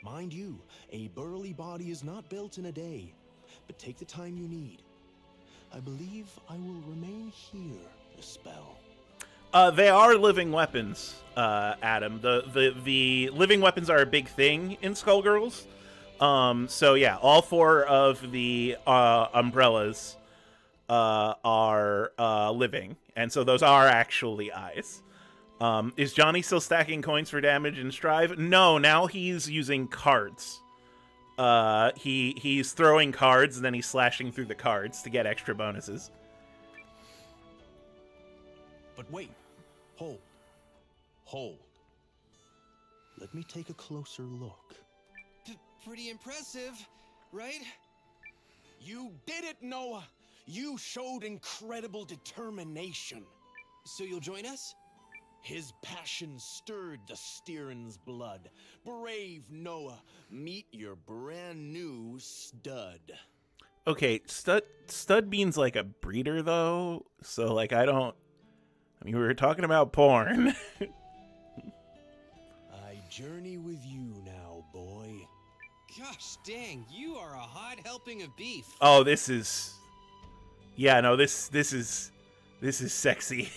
Mind you, a burly body is not built in a day, but take the time you need. I believe I will remain here a spell. They are living weapons, Adam. The living weapons are a big thing in Skullgirls. So yeah, all four of the umbrellas are living, and so those are actually eyes. Is Johnny still stacking coins for damage in Strive? No, now he's using cards. He's throwing cards and then he's slashing through the cards to get extra bonuses. But wait. Hold. Let me take a closer look. Pretty impressive, right? You did it, Noah! You showed incredible determination. So you'll join us? His passion stirred the Styrian's blood. Brave Noah, meet your brand new stud. Okay, stud means like a breeder though, so like I mean, we were talking about porn. I journey with you now, boy. Gosh dang, you are a hot helping of beef. Oh, this is... Yeah, no, this is sexy.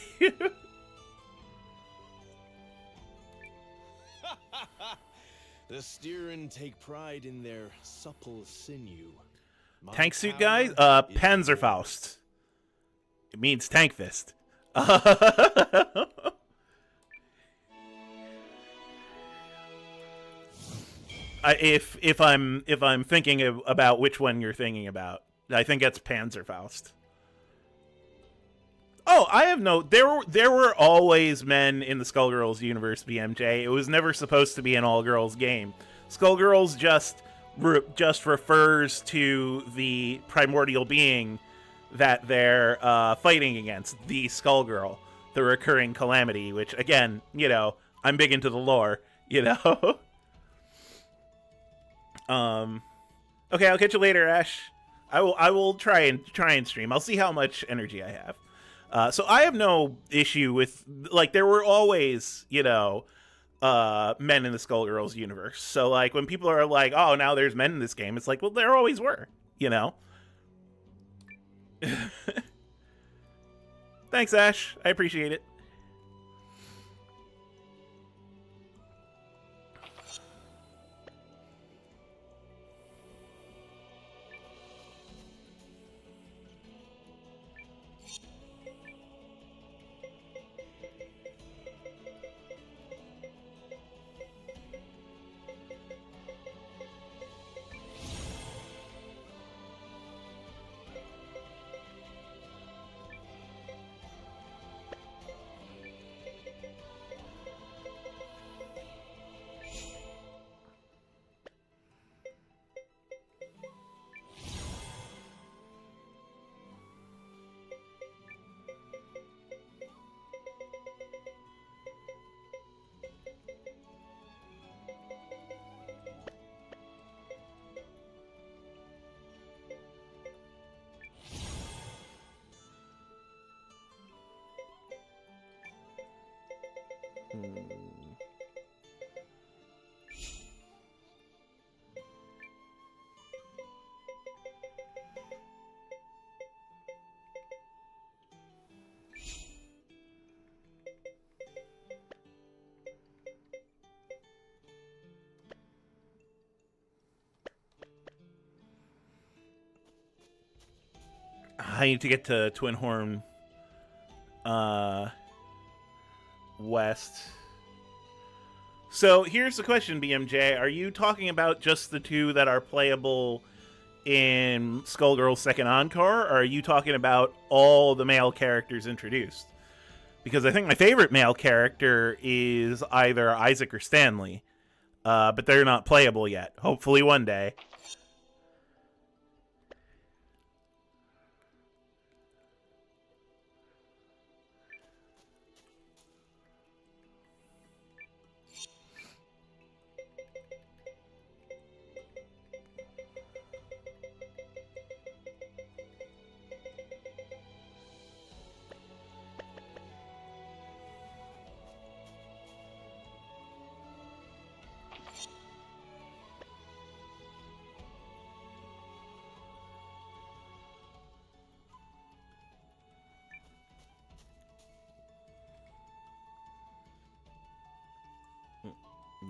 The Styrian take pride in their supple sinew. Tank suit guy? Panzerfaust. It means tank fist. If I'm thinking about which one you're thinking about, I think that's Panzerfaust. Oh, I have no. There were always men in the Skullgirls universe, BMJ. It was never supposed to be an all-girls game. Skullgirls just refers to the primordial being that they're fighting against, the Skullgirl, the recurring calamity. Which, again, you know, I'm big into the lore. You know. Okay, I'll catch you later, Ash. I will try and stream. I'll see how much energy I have. So I have no issue with, like, there were always, you know, men in the Skullgirls universe. So, like, when people are like, oh, now there's men in this game, it's like, well, there always were, you know? Thanks, Ash. I appreciate it. I need to get to Twin Horn West So here's the question, BMJ. Are you talking about just the two that are playable in Skullgirl's Second Encore, or are you talking about all the male characters introduced? Because I think my favorite male character is either Isaac or Stanley, but they're not playable yet. Hopefully one day.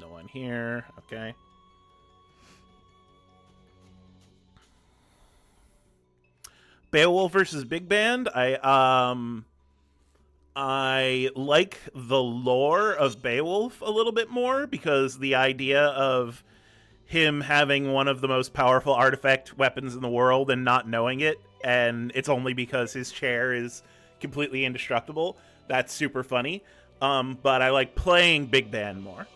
No one here. Okay. Beowulf versus Big Band. I like the lore of Beowulf a little bit more, because the idea of him having one of the most powerful artifact weapons in the world and not knowing it, and it's only because his chair is completely indestructible, that's super funny. But I like playing Big Band more.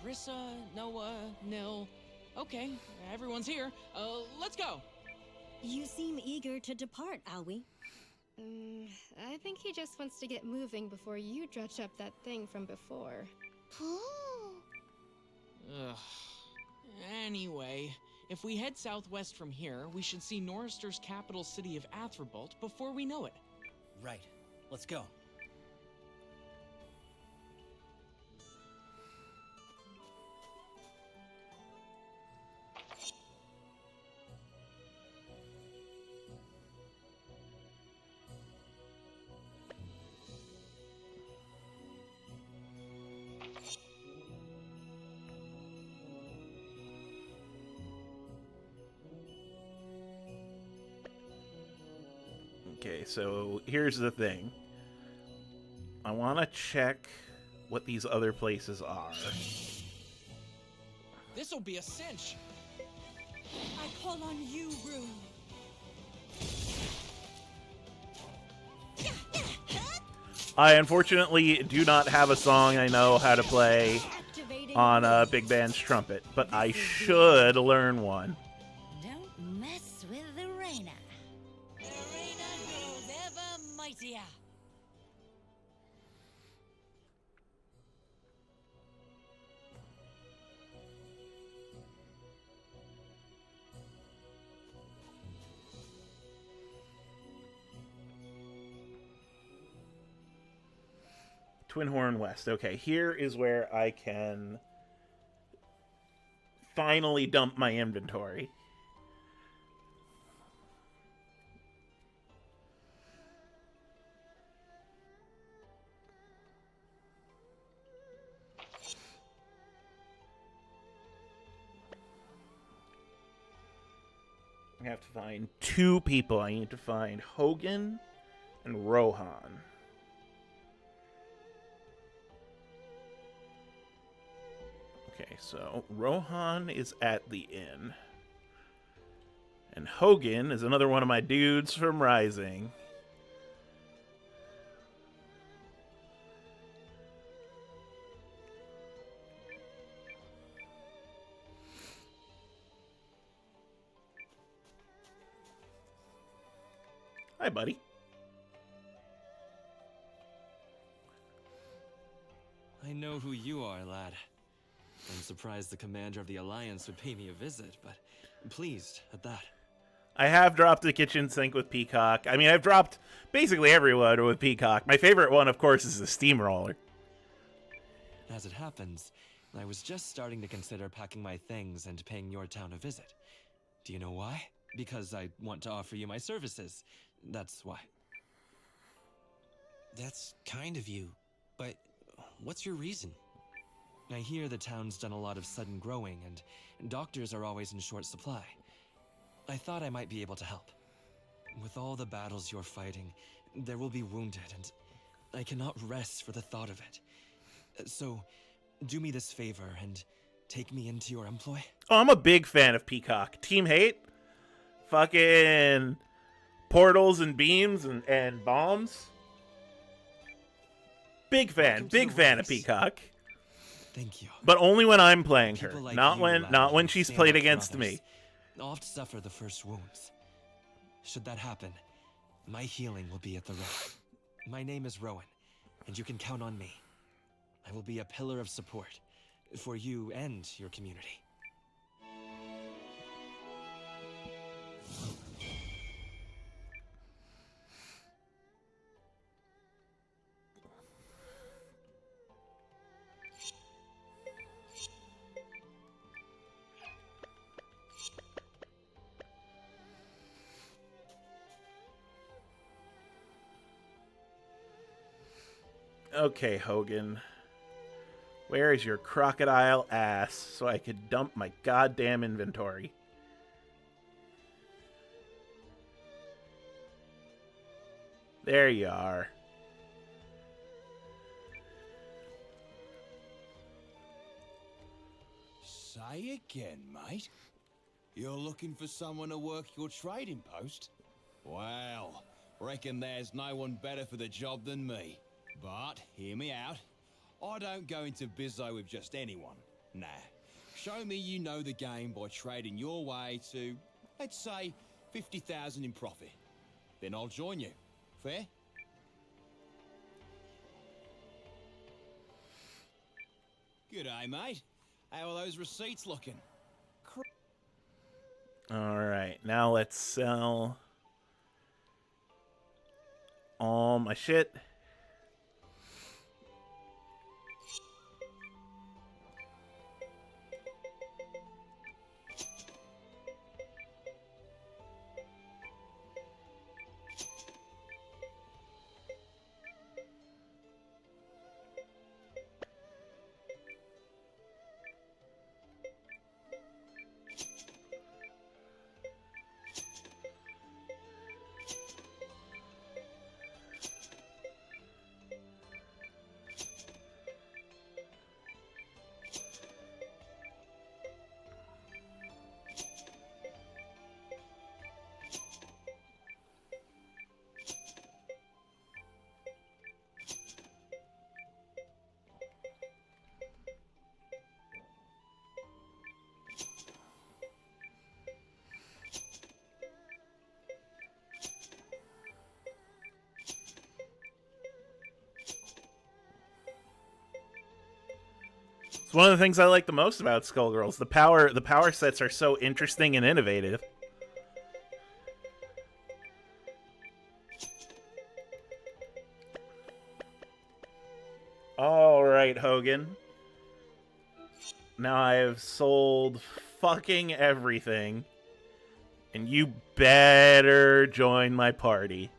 Marissa, Noah, Nil. Okay, everyone's here. Let's go. You seem eager to depart, Aoi. I think he just wants to get moving before you dredge up that thing from before. Ugh. Anyway, if we head southwest from here, we should see Norrister's capital city of Atherbolt before we know it. Right. Let's go. Okay, so here's the thing. I want to check what these other places are. This'll be a cinch. I call on you, Rune. I unfortunately do not have a song I know how to play on a Big Band's trumpet, but I should learn one. Don't mess with the Reina. The Reina grows ever mightier. Twin Horn West. Okay, here is where I can finally dump my inventory. I have to find two people. I need to find Hogan and Rohan. Okay, so Rohan is at the inn. And Hogan is another one of my dudes from Rising. Hi, buddy. I know who you are, lad. I'm surprised the commander of the Alliance would pay me a visit, but pleased at that. I have dropped the kitchen sink with Peacock. I mean, I've dropped basically everyone with Peacock. My favorite one, of course, is the steamroller. As it happens, I was just starting to consider packing my things and paying your town a visit. Do you know why? Because I want to offer you my services. That's why. That's kind of you, but what's your reason? I hear the town's done a lot of sudden growing, and doctors are always in short supply. I thought I might be able to help. With all the battles you're fighting, there will be wounded, and I cannot rest for the thought of it. So, do me this favor and take me into your employ? Oh, I'm a big fan of Peacock. Team Hate? Fucking portals and beams and bombs? Big fan of Peacock. Thank you. But only when I'm playing her, People like not you, when lad, she's stand played up for against others. me. Oft suffer the first wounds. Should that happen, my healing will be at the ready. My name is Rowan, and you can count on me. I will be a pillar of support for you and your community. Okay, Hogan. Where is your crocodile ass so I could dump my goddamn inventory? There you are. Say again, mate. You're looking for someone to work your trading post? Well, reckon there's no one better for the job than me. But, hear me out. I don't go into bizzo with just anyone. Nah. Show me you know the game by trading your way to, let's say, 50,000 in profit. Then I'll join you. Fair? G'day, mate. How are those receipts looking? Alright, now let's sell all my shit. It's one of the things I like the most about Skullgirls. The power sets are so interesting and innovative. All right, Hogan. Now I have sold fucking everything, and you better join my party.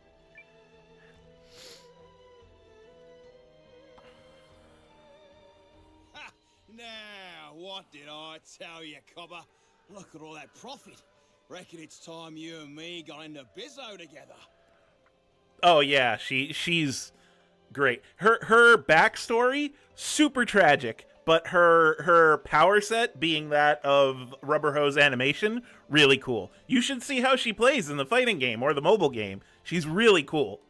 Now, what did I tell you, cobber? Look at all that profit. Reckon it's time you and me got into bizzo together. Oh yeah, she's great. Her backstory, super tragic, but her power set being that of Rubber Hose Animation, really cool. You should see how she plays in the fighting game or the mobile game. She's really cool.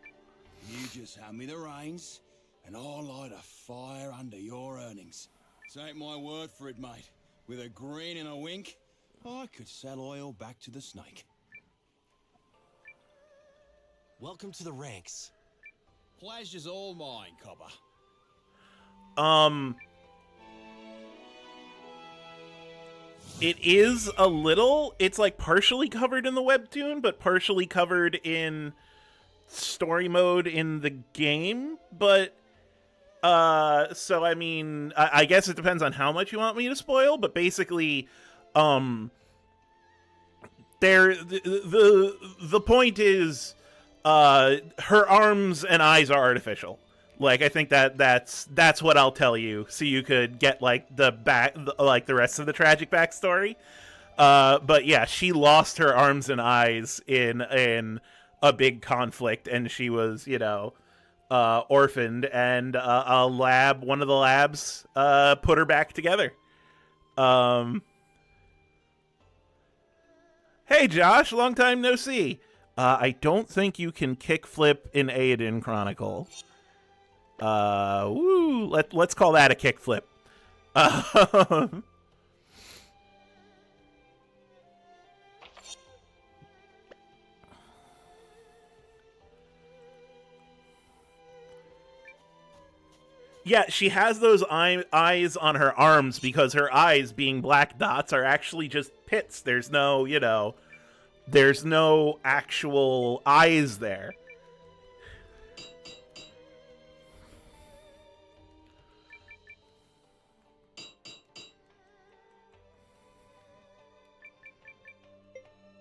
You just hand me the reins, and I'll light a fire under your earnings. Take my word for it, mate. With a grin and a wink, I could sell oil back to the snake. Welcome to the ranks. Pleasure's all mine, cobber. It is a little, it's like partially covered in the webtoon, but partially covered in story mode in the game, but so I mean, I guess it depends on how much you want me to spoil, but basically, the point is, her arms and eyes are artificial. Like, I think that's what I'll tell you, so you could get like the rest of the tragic backstory. But yeah, she lost her arms and eyes in a big conflict, and she was, orphaned, and one of the labs put her back together. Hey Josh, long time no see. I don't think you can kickflip in Eiyuden Chronicle. Let's call that a kickflip. Yeah, she has those eyes on her arms because her eyes, being black dots, are actually just pits. There's no, there's no actual eyes there.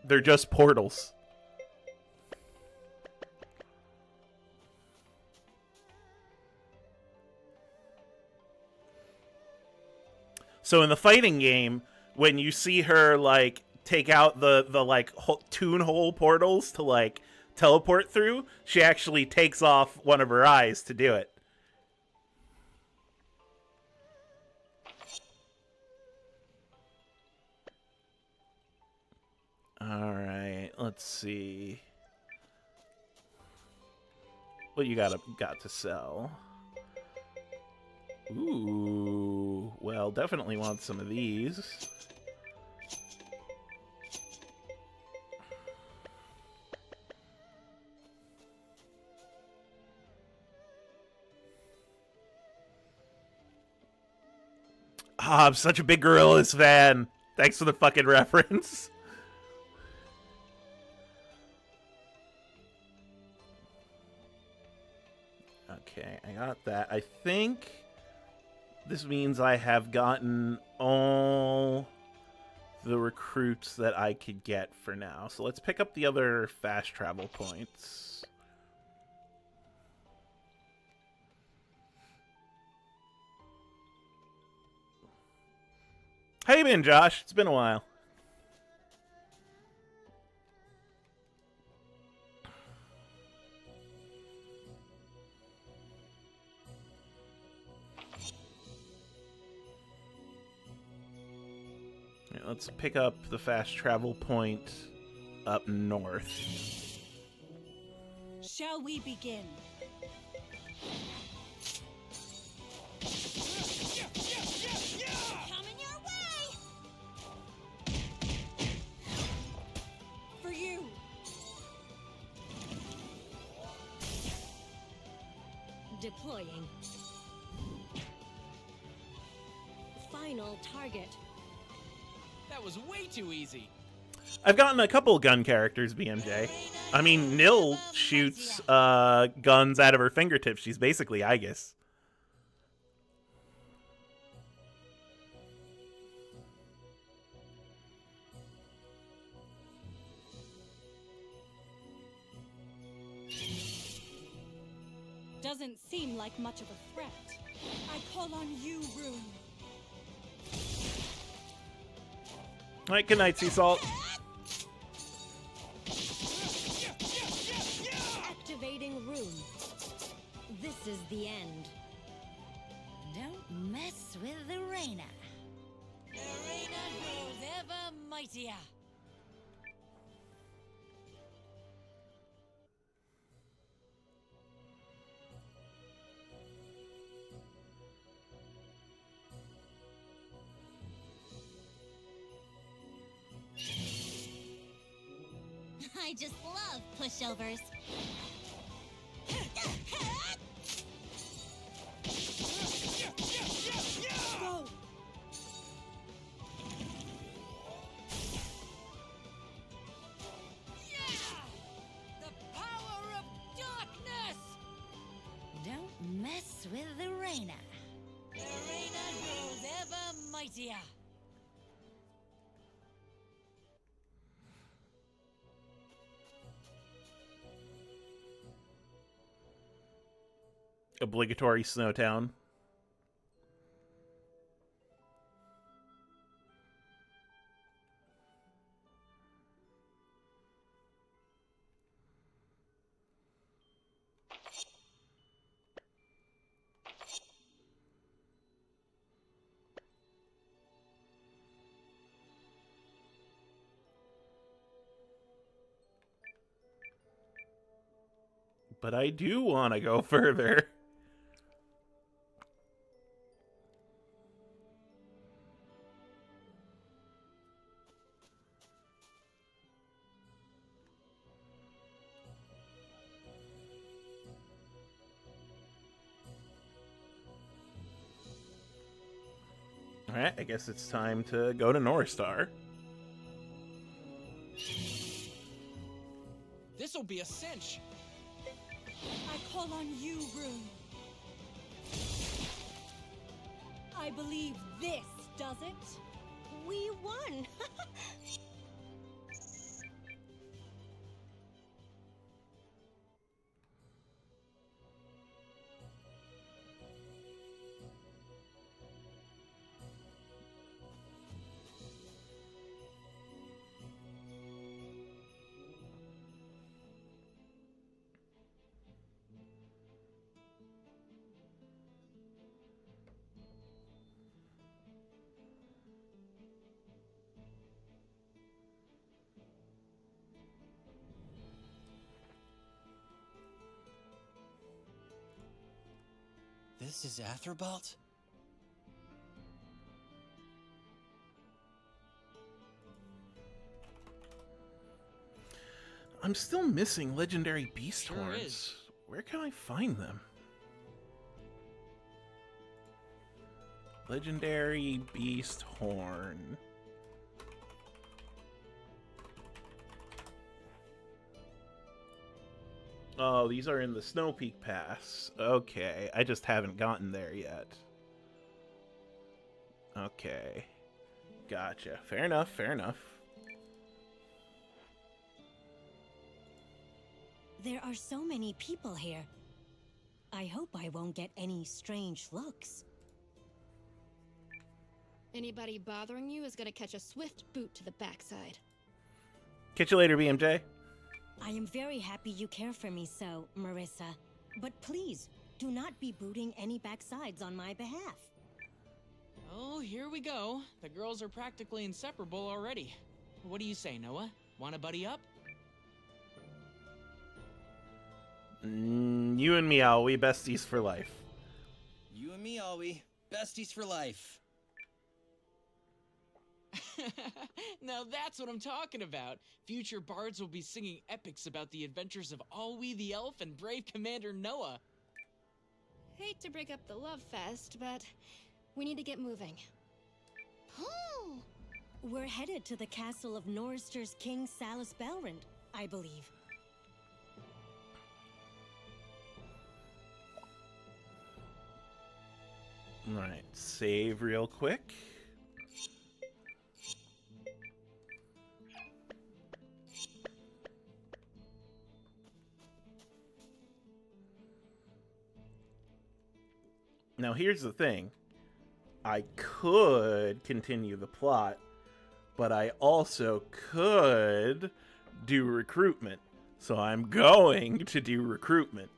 They're just portals. So in the fighting game, when you see her like take out the like toon hole portals to like teleport through, she actually takes off one of her eyes to do it. All right, let's see. What you got to sell? Ooh, well, definitely want some of these. Ah, I'm such a big Gorillas fan. Thanks for the fucking reference. Okay, I got that. I think this means I have gotten all the recruits that I could get for now. So let's pick up the other fast travel points. How you been, Josh? It's been a while. Let's pick up the fast travel point up north. Shall we begin? Coming your way! For you! Deploying. Final target. That was way too easy. I've gotten a couple gun characters, BMJ. I mean, Nil shoots guns out of her fingertips. She's basically Aegis. Doesn't seem like much of a threat. I call on you, Rune. All right, good night, Sea Salt. Activating Rune. This is the end. Don't mess with the Reina. The Reina grows ever mightier. I just love pushovers. Go! The power of darkness! Don't mess with the Reina. The Reina grows ever mightier. Obligatory snow town. But I do want to go further. Alright, I guess it's time to go to North Star. This'll be a cinch. I call on you, Rune. I believe this does it. We won! This is Athrobalt? I'm still missing legendary beast Sure horns. is. Where can I find them? Legendary beast horn. Oh, these are in the Snow Peak Pass. Okay, I just haven't gotten there yet. Okay. Gotcha. Fair enough, fair enough. There are so many people here. I hope I won't get any strange looks. Anybody bothering you is gonna catch a swift boot to the backside. Catch you later, BMJ. I am very happy you care for me so, Marissa. But please, do not be booting any backsides on my behalf. Oh, here we go. The girls are practically inseparable already. What do you say, Noah? Want to buddy up? You and me, we besties for life. You and me, Alwie. Besties for life. Now that's what I'm talking about. Future bards will be singing epics about the adventures of Alwie the Elf and brave Commander Noah. Hate to break up the love fest, but we need to get moving. Oh! We're headed to the castle of Norrister's King Salus Belrand, I believe. Alright, save real quick. Now here's the thing. I could continue the plot, but I also could do recruitment. So I'm going to do recruitment.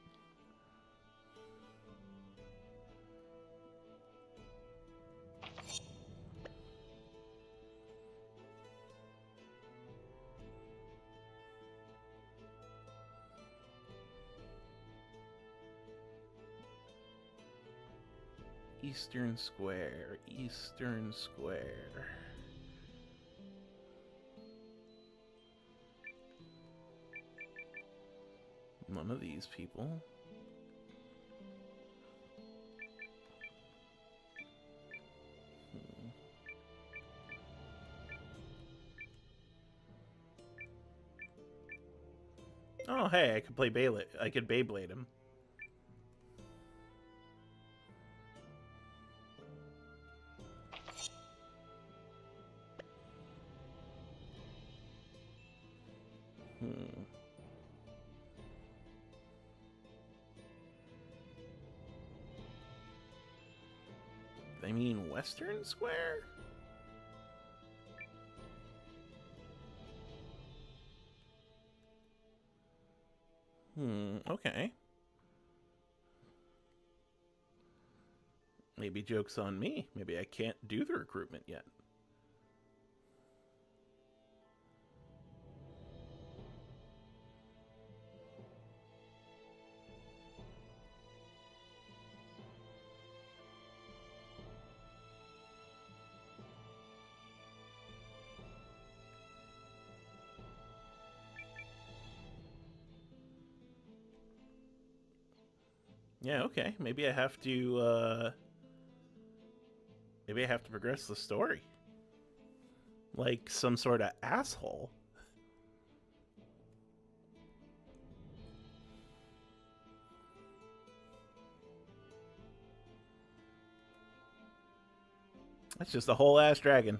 Eastern Square, Eastern Square. None of these people. Oh, hey, I could play Beyblade. I could Beyblade him. They mean Western Square? Okay. Maybe joke's on me. Maybe I can't do the recruitment yet. Yeah, okay. Maybe I have to, maybe I have to progress the story. Like some sort of asshole. That's just a whole ass dragon.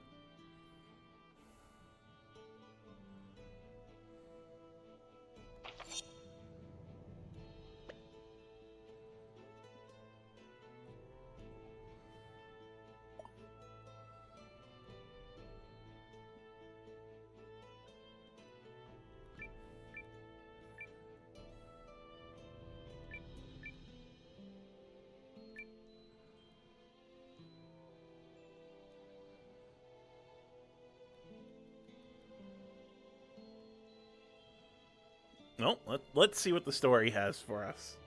No, let's see what the story has for us.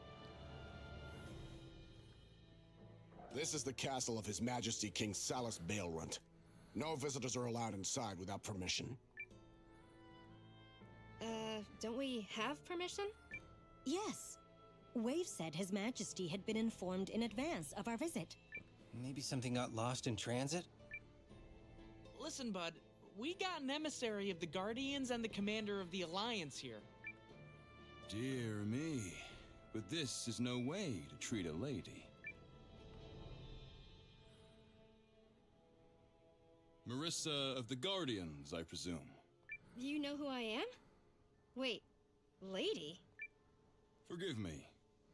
This is the castle of His Majesty King Salus Baelrunt. No visitors are allowed inside without permission. Don't we have permission? Yes. Wave said His Majesty had been informed in advance of our visit. Maybe something got lost in transit? Listen, bud. We got an emissary of the Guardians and the commander of the Alliance here. Dear me, but this is no way to treat a lady. Marissa of the Guardians, I presume. You know who I am? Wait, lady? Forgive me.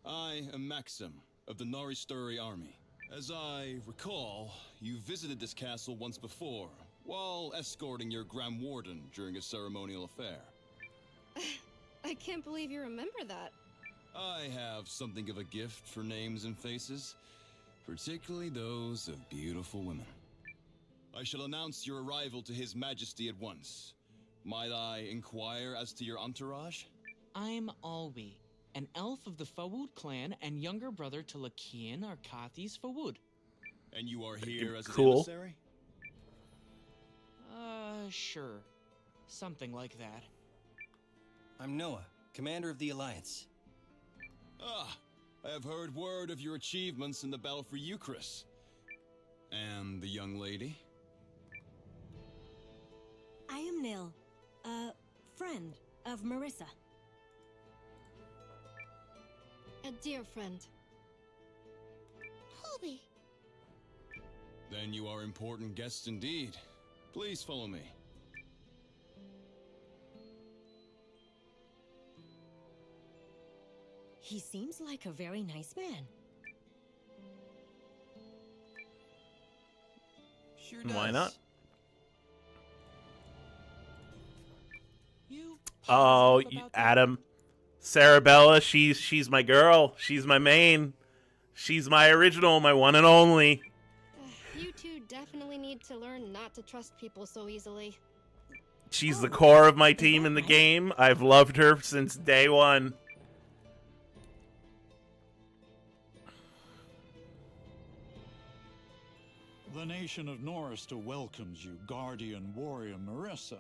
I am Maxim of the Naristuri army. As I recall, you visited this castle once before, while escorting your Grand Warden during a ceremonial affair. I can't believe you remember that. I have something of a gift for names and faces, particularly those of beautiful women. I shall announce your arrival to His Majesty at once. Might I inquire as to your entourage? I'm Alwi, an elf of the Fawud clan and younger brother to Lakian Arkathis Fawud. And you are here as an Cool. emissary? Sure. Something like that. I'm Noah, commander of the Alliance. Ah, I have heard word of your achievements in the battle for Euchris. And the young lady? I am Nil, a friend of Marissa. A dear friend. Holby. Then you are important guests indeed. Please follow me. He seems like a very nice man. Sure does. Why not? You Oh, Adam. Sarabella, she's my girl. She's my main. She's my original, my one and only. You two definitely need to learn not to trust people so easily. She's the core of my team in the game. I've loved her since day one. The nation of Norista welcomes you, Guardian Warrior Marissa,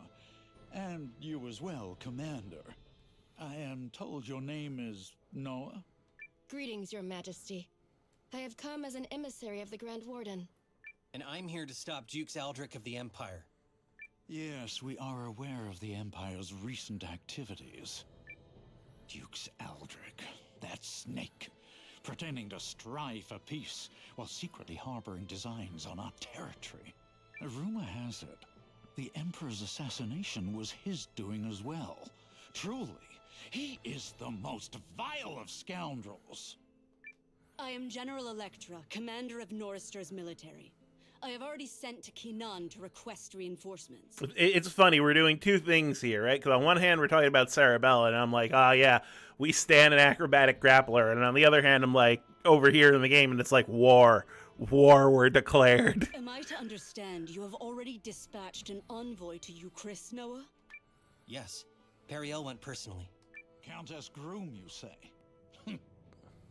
and you as well, Commander. I am told your name is Noah? Greetings, Your Majesty. I have come as an emissary of the Grand Warden. And I'm here to stop Dukes Aldrich of the Empire. Yes, we are aware of the Empire's recent activities. Dukes Aldrich, that snake, pretending to strive for peace while secretly harboring designs on our territory. A rumor has it, the Emperor's assassination was his doing as well. Truly, he is the most vile of scoundrels. I am General Electra, commander of Norrister's military. I have already sent to Yarnaan to request reinforcements. It's funny, we're doing two things here, right? Because on one hand, we're talking about Sarabella, and I'm like, oh yeah, we stand an acrobatic grappler. And on the other hand, I'm like, over here in the game, and it's like, war were declared. Am I to understand you have already dispatched an envoy to Euchris, Noah? Yes. Periel went personally. Countess Groom, you say?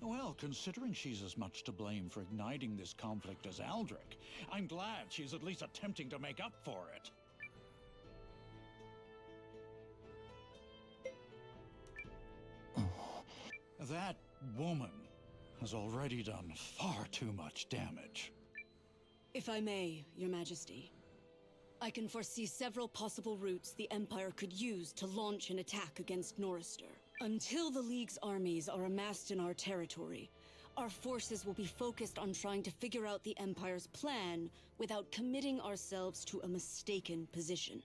Well, considering she's as much to blame for igniting this conflict as Aldrich, I'm glad she's at least attempting to make up for it. That woman has already done far too much damage. If I may, Your Majesty, I can foresee several possible routes the Empire could use to launch an attack against Norrister. Until the League's armies are amassed in our territory, our forces will be focused on trying to figure out the Empire's plan without committing ourselves to a mistaken position.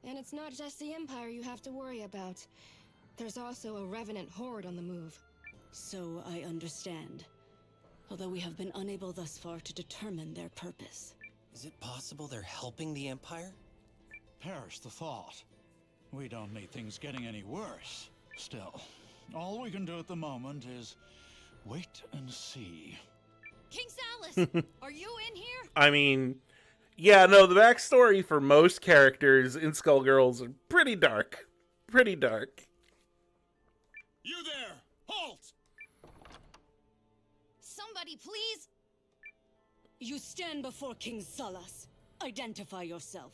And it's not just the Empire you have to worry about. There's also a Revenant horde on the move. So I understand. Although we have been unable thus far to determine their purpose. Is it possible they're helping the Empire? Perish the thought. We don't need things getting any worse. Still, all we can do at the moment is wait and see. King Salus, are you in here? I mean, yeah, no, the backstory for most characters in Skullgirls are pretty dark. Pretty dark. You there! Halt! Somebody, please! You stand before King Salus. Identify yourself.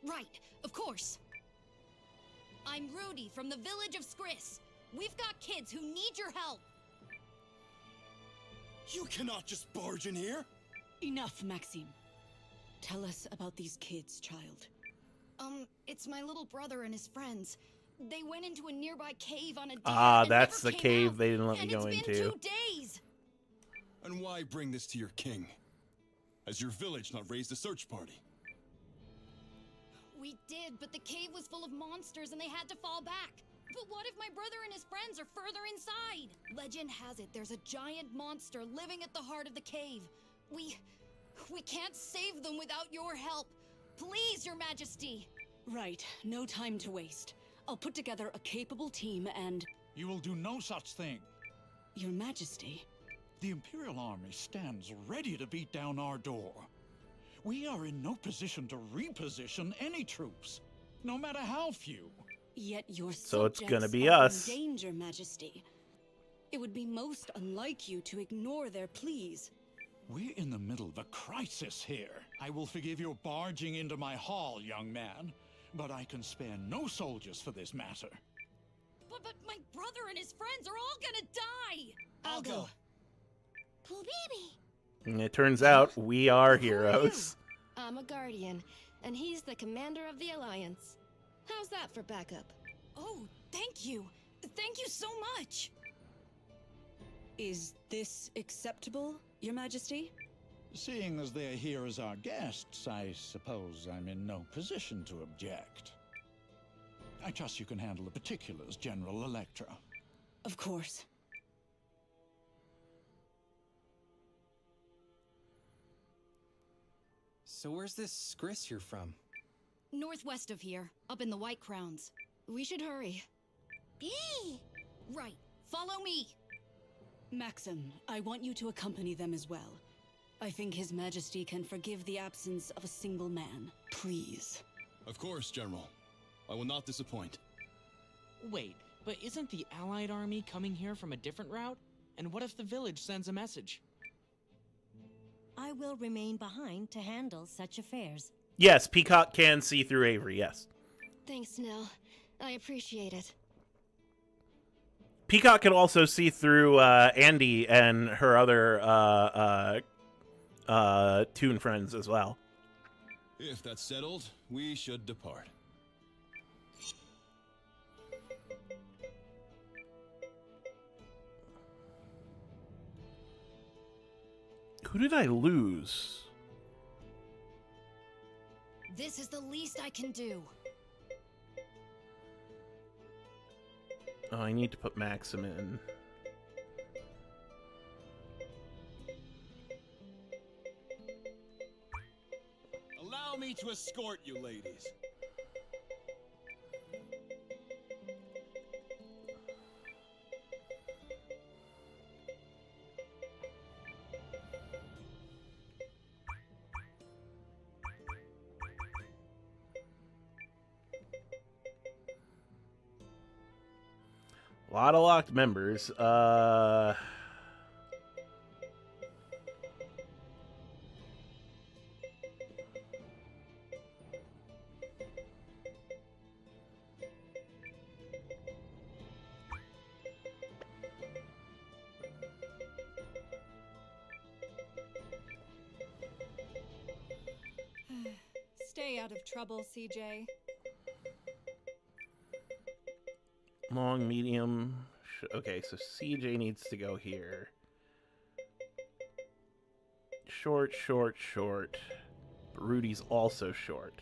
Right, of course. I'm Rudy from the village of Skris. We've got kids who need your help. You cannot just barge in here! Enough, Maxime. Tell us about these kids, child. It's my little brother and his friends. They went into a nearby cave on a dare Ah, and that's never the came cave out. they didn't let me And go it's into. been 2 days! And why bring this to your king? Has your village not raised a search party? We did, but the cave was full of monsters and they had to fall back. But what if my brother and his friends are further inside? Legend has it there's a giant monster living at the heart of the cave. We can't save them without your help. Please, Your Majesty. Right, no time to waste. I'll put together a capable team and... You will do no such thing. Your Majesty. The Imperial Army stands ready to beat down our door. We are in no position to reposition any troops, no matter how few. Yet your So it's gonna subjects be are us. in danger, Majesty. It would be most unlike you to ignore their pleas. We're in the middle of a crisis here. I will forgive your barging into my hall, young man, but I can spare no soldiers for this matter. But my brother and his friends are all gonna die! I'll go. Pooh baby! And it turns out we are heroes. I'm a Guardian, and he's the commander of the Alliance. How's that for backup? Oh, thank you. Thank you so much. Is this acceptable, Your Majesty? Seeing as they're here as our guests, I suppose I'm in no position to object. I trust you can handle the particulars, General Electra. Of course. So where's this Skris you're from? Northwest of here, up in the White Crowns. We should hurry. Right, follow me. Maxim, I want you to accompany them as well. I think His Majesty can forgive the absence of a single man. Please. Of course, General. I will not disappoint. Wait, but isn't the Allied army coming here from a different route? And what if the village sends a message? I will remain behind to handle such affairs. Yes, Peacock can see through Avery, yes. Thanks, Nell. I appreciate it. Peacock can also see through Andy and her other Toon friends as well. If that's settled, we should depart. Who did I lose? This is the least I can do. Oh, I need to put Maxim in. ready to escort you, ladies. A lot of locked members. Stay out of trouble, CJ. Long, medium. Okay, so CJ needs to go here. Short, short, short. But Rudy's also short.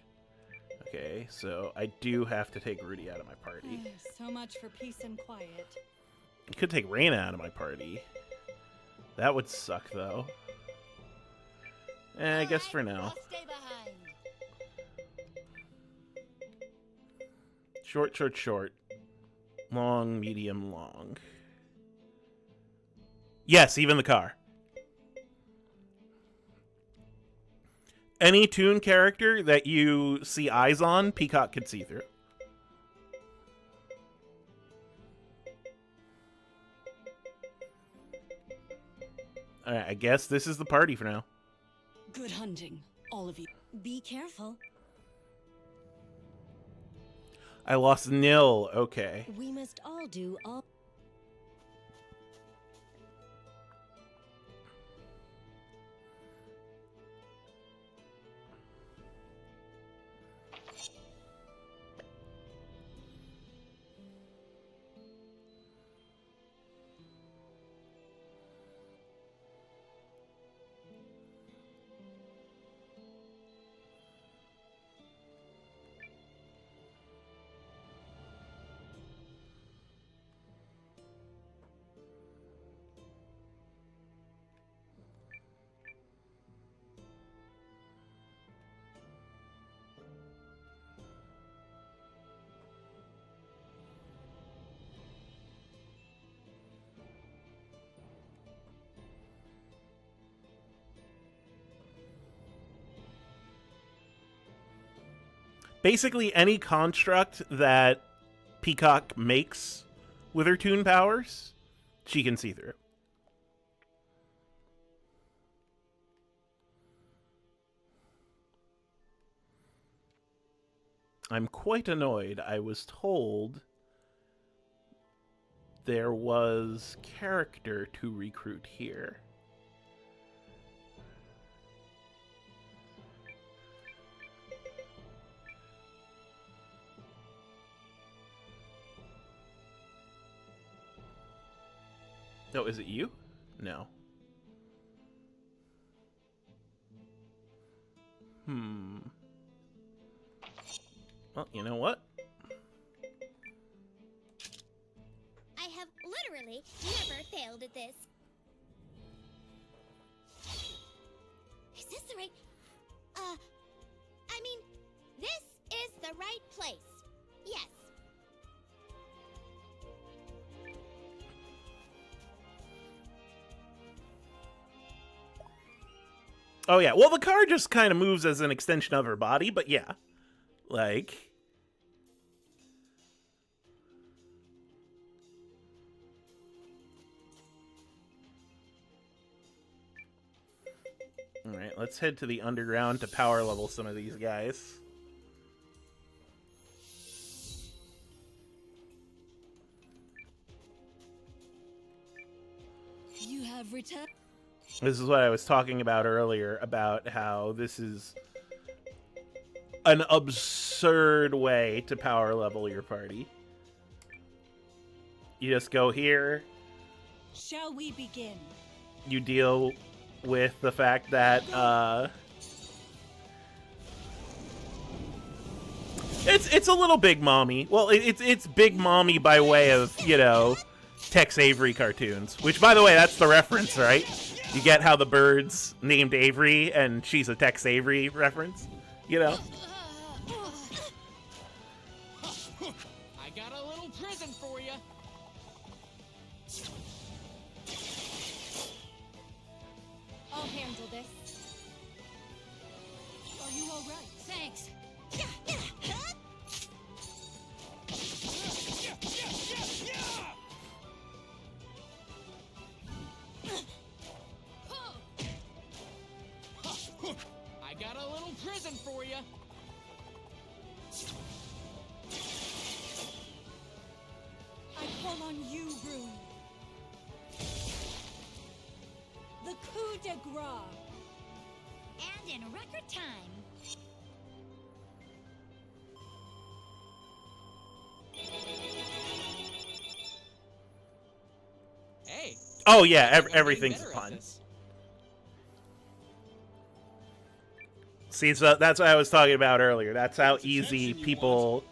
Okay, so I do have to take Rudy out of my party. So much for peace and quiet. I could take Reina out of my party. That would suck, though. I guess for now. Stay behind. Short, short, short. Long, medium, long. Yes, even the car. Any Toon character that you see eyes on, Peacock could see through. Alright, I guess this is the party for now. Good hunting, all of you. Be careful. I lost nil. Okay. We must all do all. Basically, any construct that Peacock makes with her Toon powers, she can see through. I'm quite annoyed. I was told there was character to recruit here. Oh, is it you? No. Well, you know what? I have literally never failed at this. Is this the right... I mean, this is the right place. Yes. Oh, yeah. Well, the car just kind of moves as an extension of her body, but yeah. Like... Alright, let's head to the underground to power level some of these guys. You have returned. This is what I was talking about earlier, about how this is an absurd way to power level your party. You just go here. Shall we begin? You deal with the fact that it's a little Big Mommy. Well, it's Big Mommy by way of, you know, Tex Avery cartoons. Which, by the way, that's the reference, right? You get how the bird's named Avery and she's a Tex Avery reference? You know? I got a little present for you. I'll handle this. Are you all right? Thanks. I got a little present for you. I call on you, Rune. The coup de grace. And in record time. Hey. Oh yeah, I'm getting everything's better at fun. this. See, so that's what I was talking about earlier. That's how easy people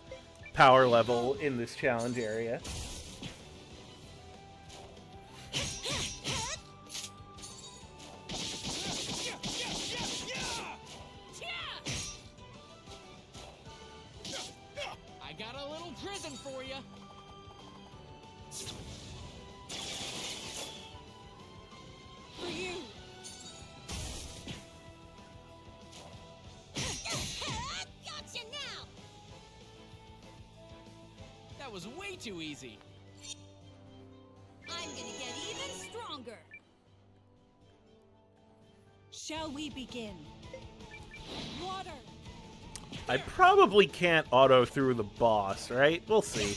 power level in this challenge area. I got a little present for you. For you. Gotcha now. That was way too easy. I'm gonna get even stronger. Shall we begin? Water. I probably can't auto through the boss, right? We'll see.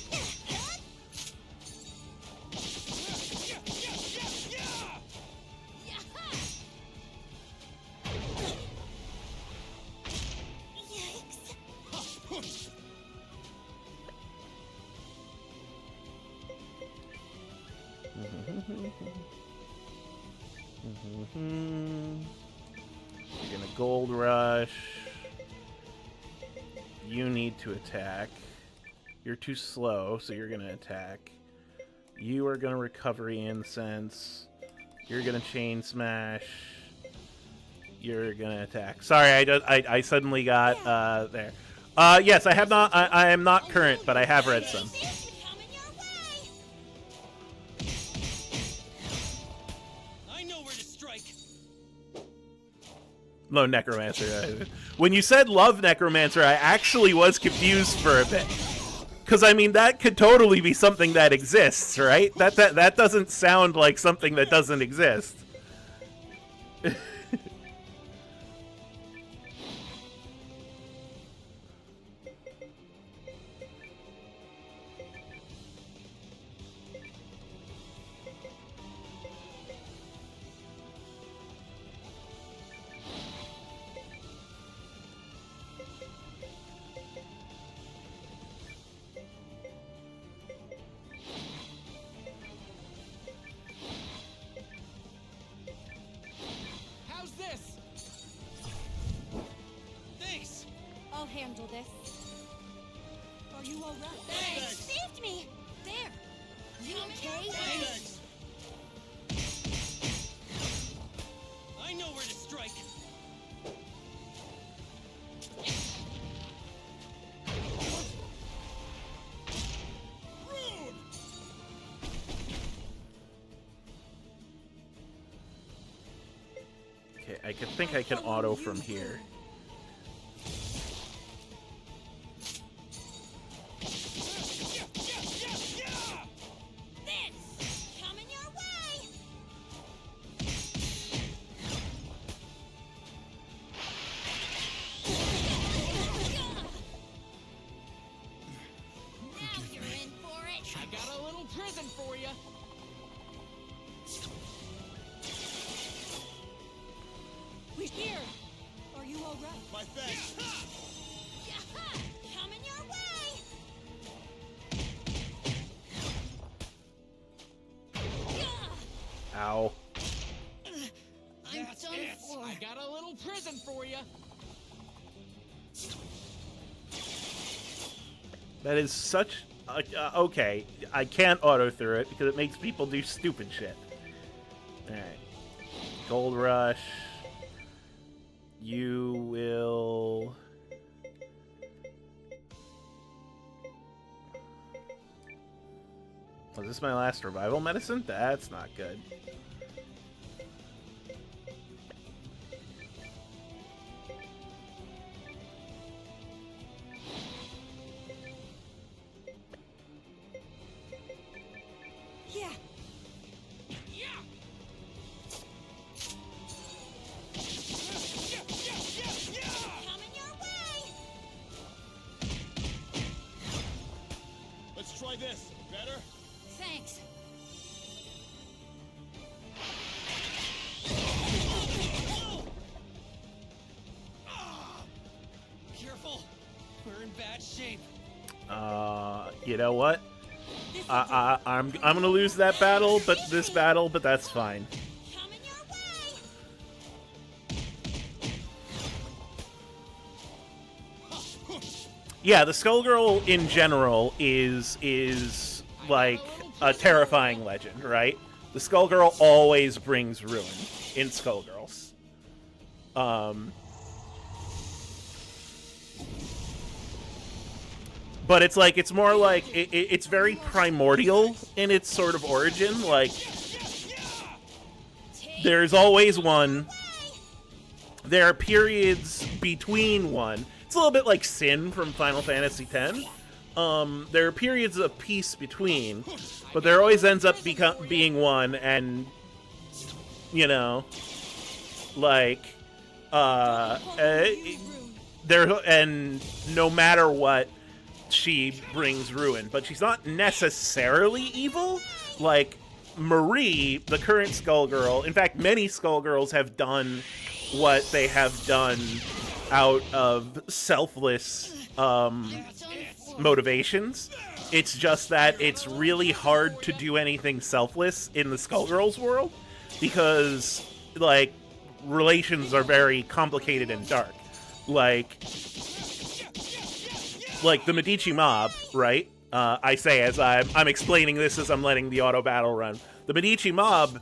You're gonna gold rush. You need to attack. You're too slow, so you're gonna attack. You are gonna recovery incense. You're gonna chain smash. You're gonna attack. Sorry, I suddenly got there. Yes, I have not. I am not current, but I have read some. I know where to strike. No, Necromancer. When you said love Necromancer, I actually was confused for a bit. Because, I mean, that could totally be something that exists, right? That doesn't sound like something that doesn't exist. How's this? Thanks. I'll handle this. Are you all right? Thanks. Saved me. There. You okay? Thanks. I know where to strike. Rude. Okay, I think I can auto from here. Coming your way. Now you're in for it. I got a little present for you. We're here. Are you all right? My thanks. Coming your way. Ow. I'm That's done it. for. I got a little present for you. That is such... okay, I can't auto through it because it makes people do stupid shit. Alright. Gold Rush. You will... Was this my last revival medicine? That's not good. Yeah. Let's try this. Better? Thanks. Careful. We're in bad shape. You know what? I'm gonna lose that battle, but that's fine. Yeah, the Skullgirl in general is like a terrifying legend, right? The Skullgirl always brings ruin in Skullgirls. But it's like, it's more like, it's very primordial in its sort of origin. Like, there's always one. There are periods between one. It's a little bit like Sin from Final Fantasy X. There are periods of peace between, but there always ends up being one, and, you know, like, and no matter what, she brings ruin. But she's not necessarily evil. Like, Marie, the current Skullgirl, in fact, many Skullgirls have done what they have done out of selfless motivations. It's just that it's really hard to do anything selfless in the Skullgirls world because, like, relations are very complicated and dark. Like the Medici mob, right? I say as I'm explaining this as I'm letting the auto battle run. The Medici mob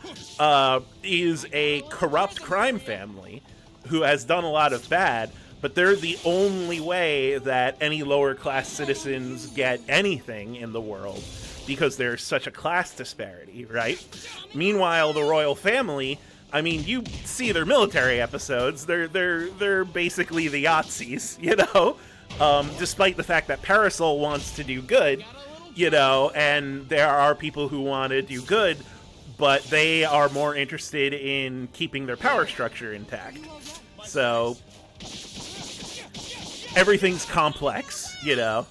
is a corrupt crime family who has done a lot of bad, but they're the only way that any lower class citizens get anything in the world because there's such a class disparity, right? Meanwhile, the royal family, I mean, you see their military episodes, they're basically the Yahtzees, you know? Despite the fact that Parasol wants to do good, you know, and there are people who want to do good, but they are more interested in keeping their power structure intact. So, everything's complex, you know.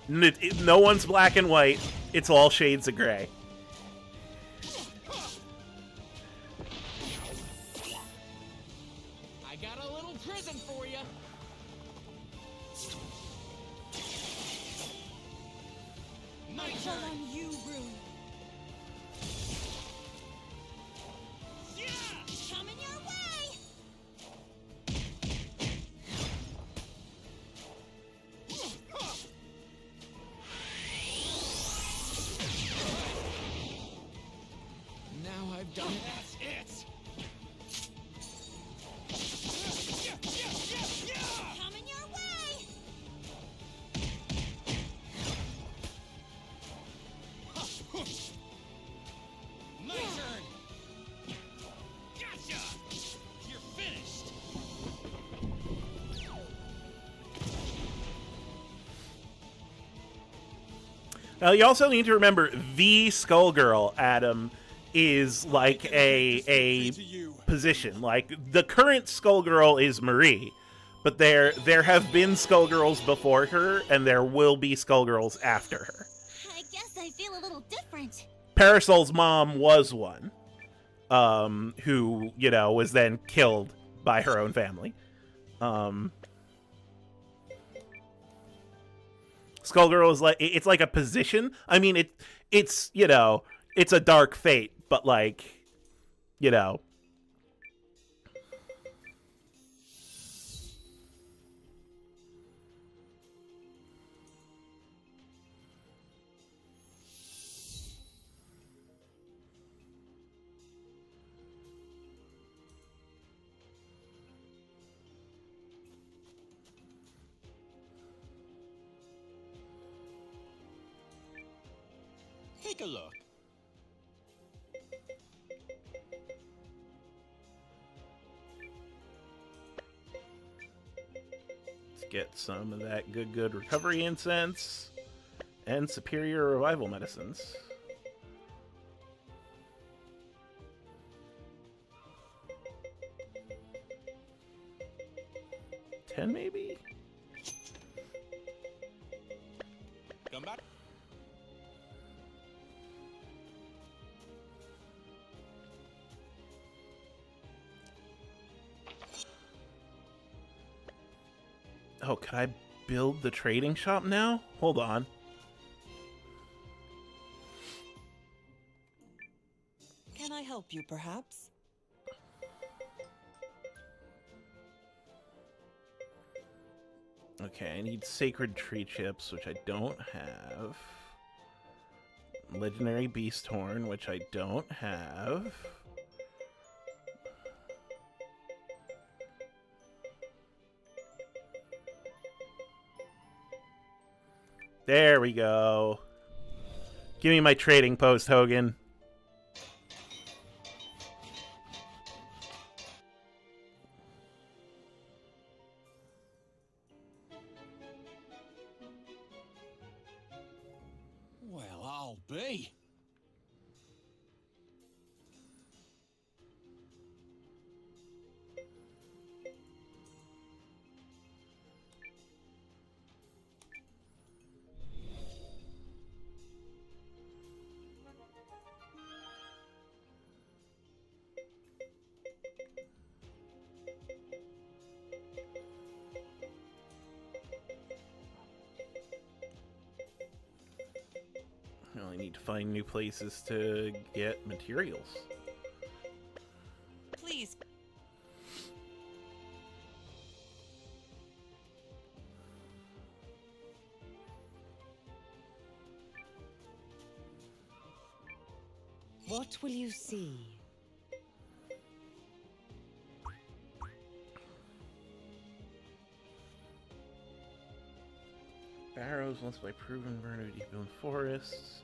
No one's black and white, it's all shades of gray. I got a little present for you. My turn on you, Rune. Coming your way. Now I've done it. That's it. Coming your way. My turn. Gotcha. You're finished. Now, you also need to remember the Skullgirl, Adam, is like a position. Like, the current Skullgirl is Marie, but there have been Skullgirls before her, and there will be Skullgirls after her. I guess I feel a little different. Parasol's mom was one, who, you know, was then killed by her own family. Skullgirl is like, it's like a position. I mean, it's, you know, it's a dark fate, but, like, you know. Take a look. Let's get some of that good recovery incense and superior revival medicines. $10 maybe? Come back. Oh, could I build the trading shop now? Hold on. Can I help you, perhaps? Okay, I need sacred tree chips, which I don't have. Legendary beast horn, which I don't have. There we go. Give me my trading post, Hogan. Well, I'll be. I only need to find new places to get materials. Please. What will you see? Barrows once by proven burner deep in forests.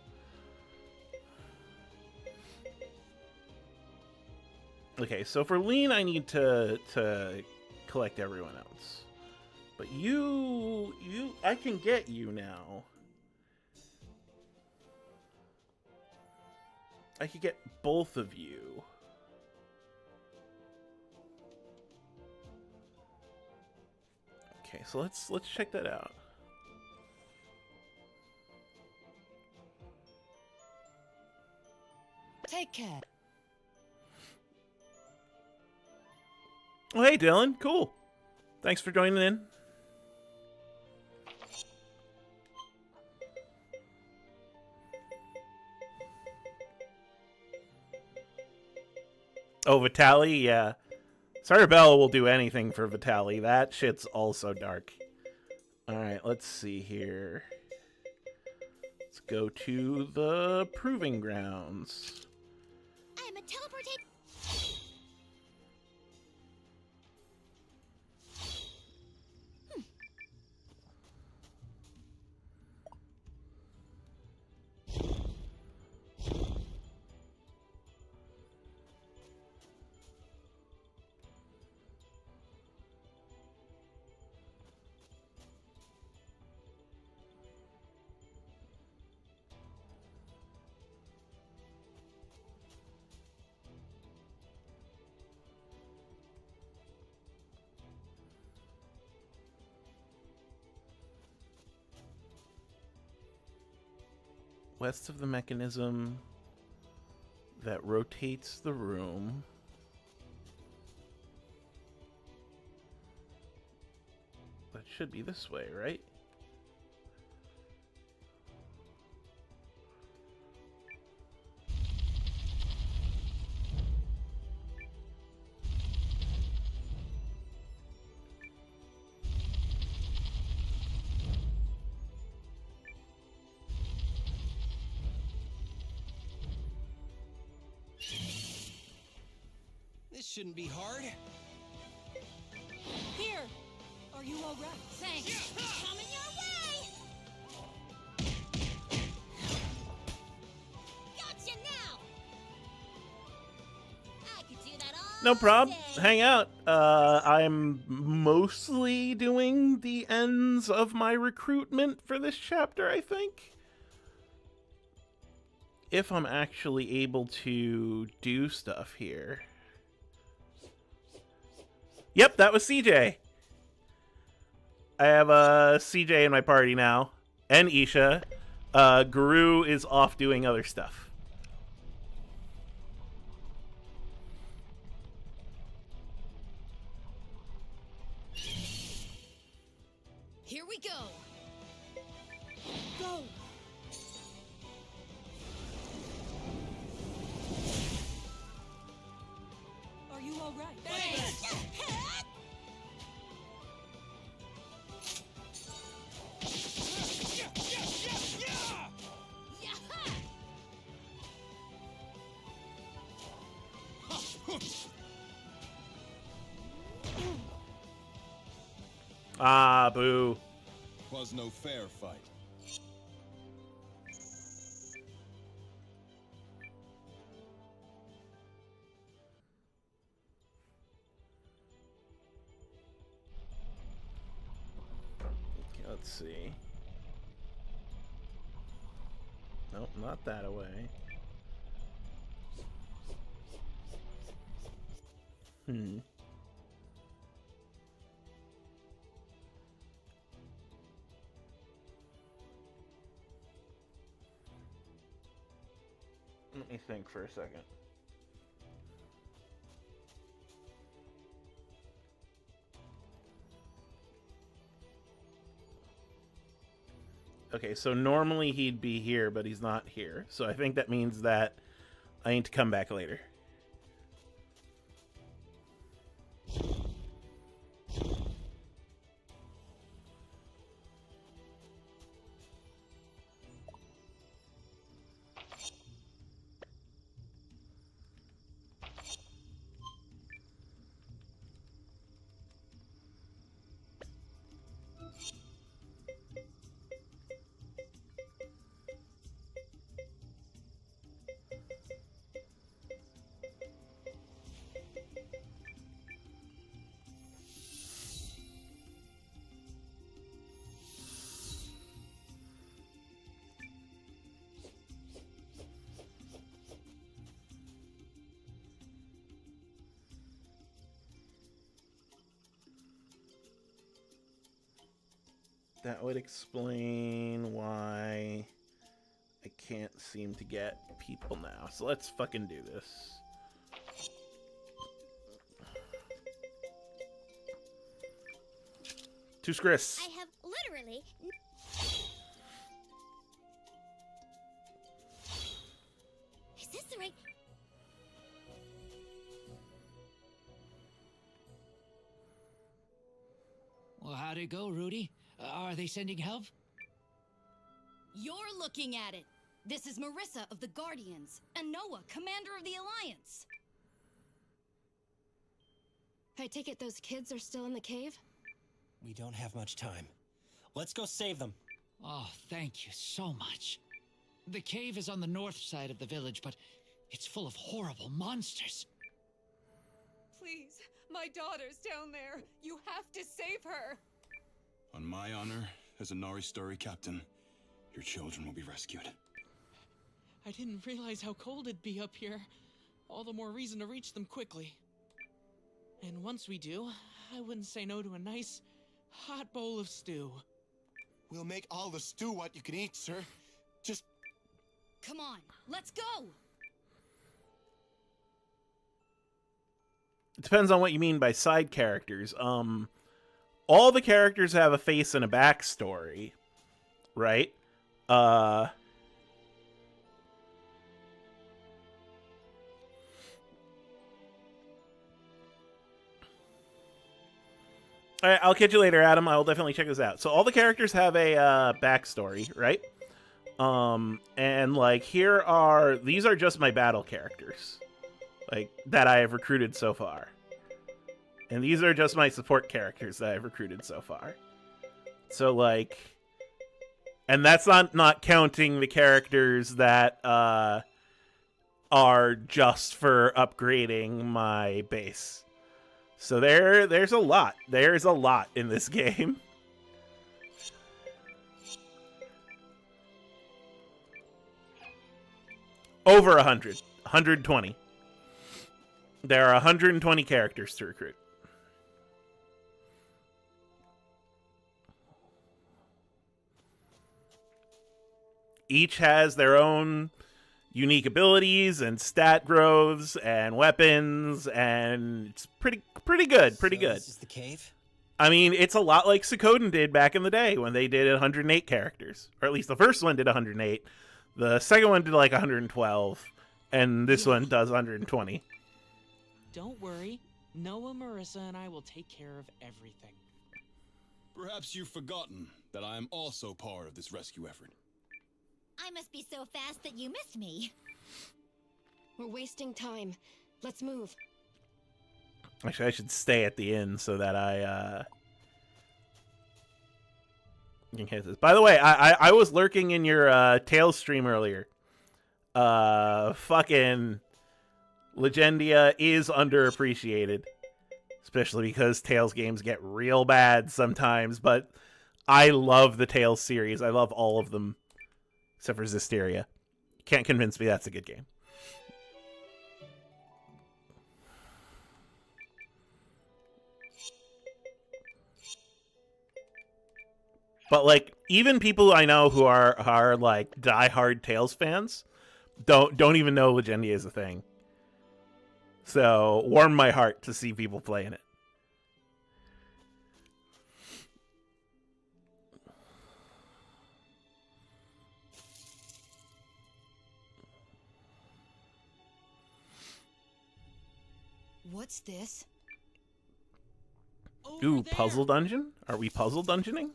Okay, so for lean, I need to collect everyone else. But I can get you now. I could get both of you. Okay, so let's check that out. Take care. Oh, hey, Dylan. Cool. Thanks for joining in. Oh, Vitali? Yeah. Sarabella will do anything for Vitali. That shit's also dark. Alright, let's see here. Let's go to the Proving Grounds. I'm a teleportation. West of the mechanism that rotates the room. That should be this way, right? This shouldn't be hard. Here! Are you all right? Thanks. Coming your way! No prob. Hang out. I'm mostly doing the ends of my recruitment for this chapter, I think. If I'm actually able to do stuff here. Yep, that was CJ. I have CJ in my party now. And Isha. Guru is off doing other stuff. Here we go. Go! Are you all right? Ah, boo. Was no fair fight. Okay, let's see. Nope, not that away. Let me think for a second. Okay, so normally he'd be here, but he's not here. So I think that means that I need to come back later. That would explain why I can't seem to get people now. So let's fucking do this. To Chris. I have literally... Is this the right... Well, how'd it go, Rudy? Are they sending help? You're looking at it. This is Marissa of the Guardians, and Noah, commander of the Alliance. I take it those kids are still in the cave? We don't have much time. Let's go save them. Oh, thank you so much. The cave is on the north side of the village, but it's full of horrible monsters. Please, my daughter's down there. You have to save her. On my honor, as a Nari Story captain, your children will be rescued. I didn't realize how cold it'd be up here. All the more reason to reach them quickly. And once we do, I wouldn't say no to a nice, hot bowl of stew. We'll make all the stew what you can eat, sir. Just... Come on, let's go! It depends on what you mean by side characters. All the characters have a face and a backstory, right? Alright, I'll catch you later, Adam. I'll definitely check this out. So all the characters have a backstory, right? And like these are just my battle characters, like that I have recruited so far. And these are just my support characters that I've recruited so far. So like, and that's not counting the characters that are just for upgrading my base. So there's a lot. There's a lot in this game. Over 100. 120. There are 120 characters to recruit. Each has their own unique abilities and stat growths and weapons, and it's pretty good. Pretty good. This is the cave? I mean, it's a lot like Suikoden did back in the day when they did 108 characters. Or at least the first one did 108. The second one did like 112. And this one does 120. Don't worry. Noah, Marissa, and I will take care of everything. Perhaps you've forgotten that I am also part of this rescue effort. I must be so fast that you missed me. We're wasting time. Let's move. Actually, I should stay at the inn so that I can hit this. By the way, I was lurking in your Tales stream earlier. Fucking Legendia is underappreciated. Especially because Tales games get real bad sometimes, but I love the Tales series. I love all of them. Except for Zestiria. Can't convince me that's a good game. But like, even people I know who are like diehard Tales fans don't even know Legendia is a thing. So warmed my heart to see people playing it. What's this? Ooh, puzzle dungeon? Are we puzzle dungeoning?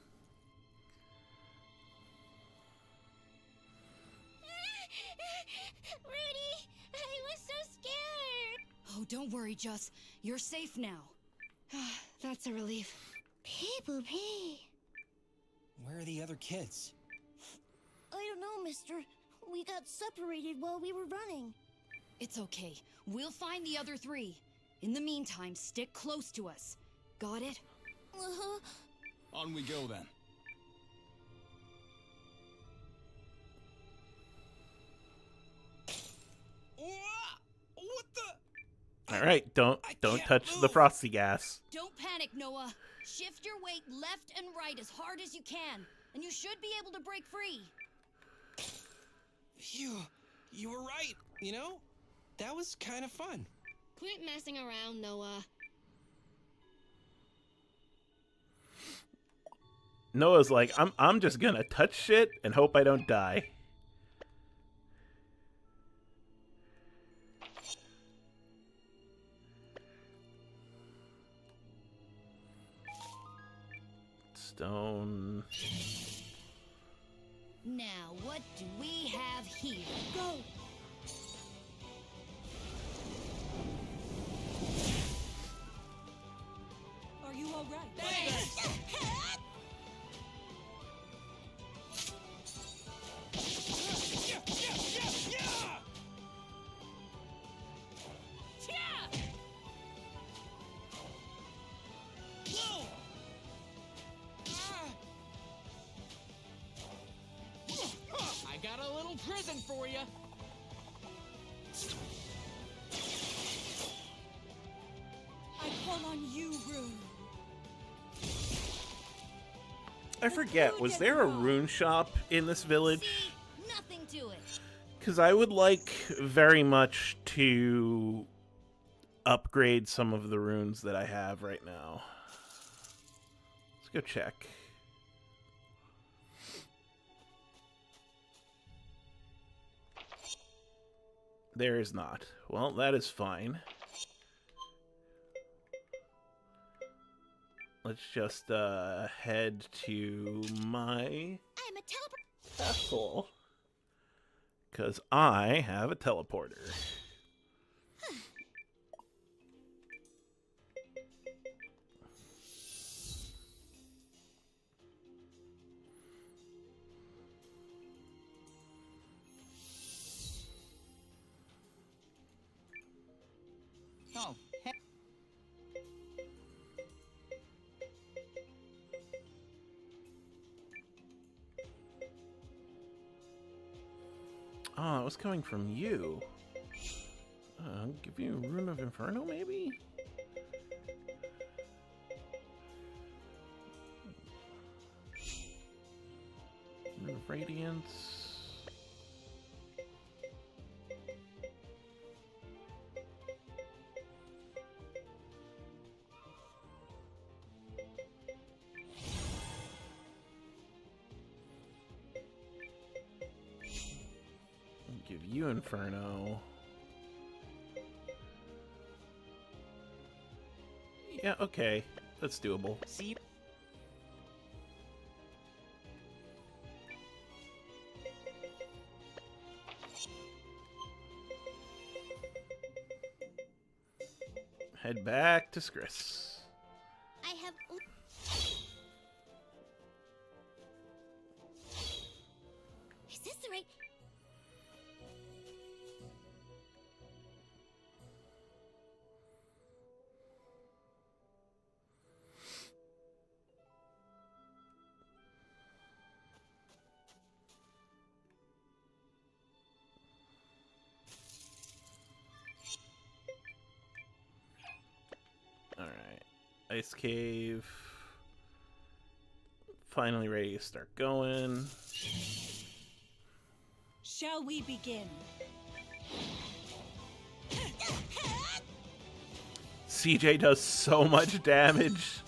Rudy, I was so scared. Oh, don't worry, Jess. You're safe now. That's a relief. People pee. Where are the other kids? I don't know, mister. We got separated while we were running. It's okay. We'll find the other three. In the meantime, stick close to us. Got it? Uh-huh. On we go then. What the? All right, don't touch the frosty gas. Don't panic, Noah. Shift your weight left and right as hard as you can, and you should be able to break free. Phew, you were right. You know, that was kind of fun. Quit messing around, Noah. Noah's like, I'm just gonna touch shit and hope I don't die. Stone. Now, what do we have here? Go! Are you all right? I got a little present for you. I call on you, Rune. I forget, was there a rune shop in this village? Nothing to it. Because I would like very much to upgrade some of the runes that I have right now. Let's go check. There is not. Well, that is fine. Let's just head to my I'm a teleporter. castle. Because I have a teleporter. Oh, heck. Oh, it was coming from you. I'll give you a Rune of Inferno, maybe? Rune of Radiance. I'll give you Inferno. Yeah, okay. That's doable. See? Head back to Skris. I have. Is this the right? Alright. Ice Cave. Finally ready to start going. Shall we begin? CJ does so much damage.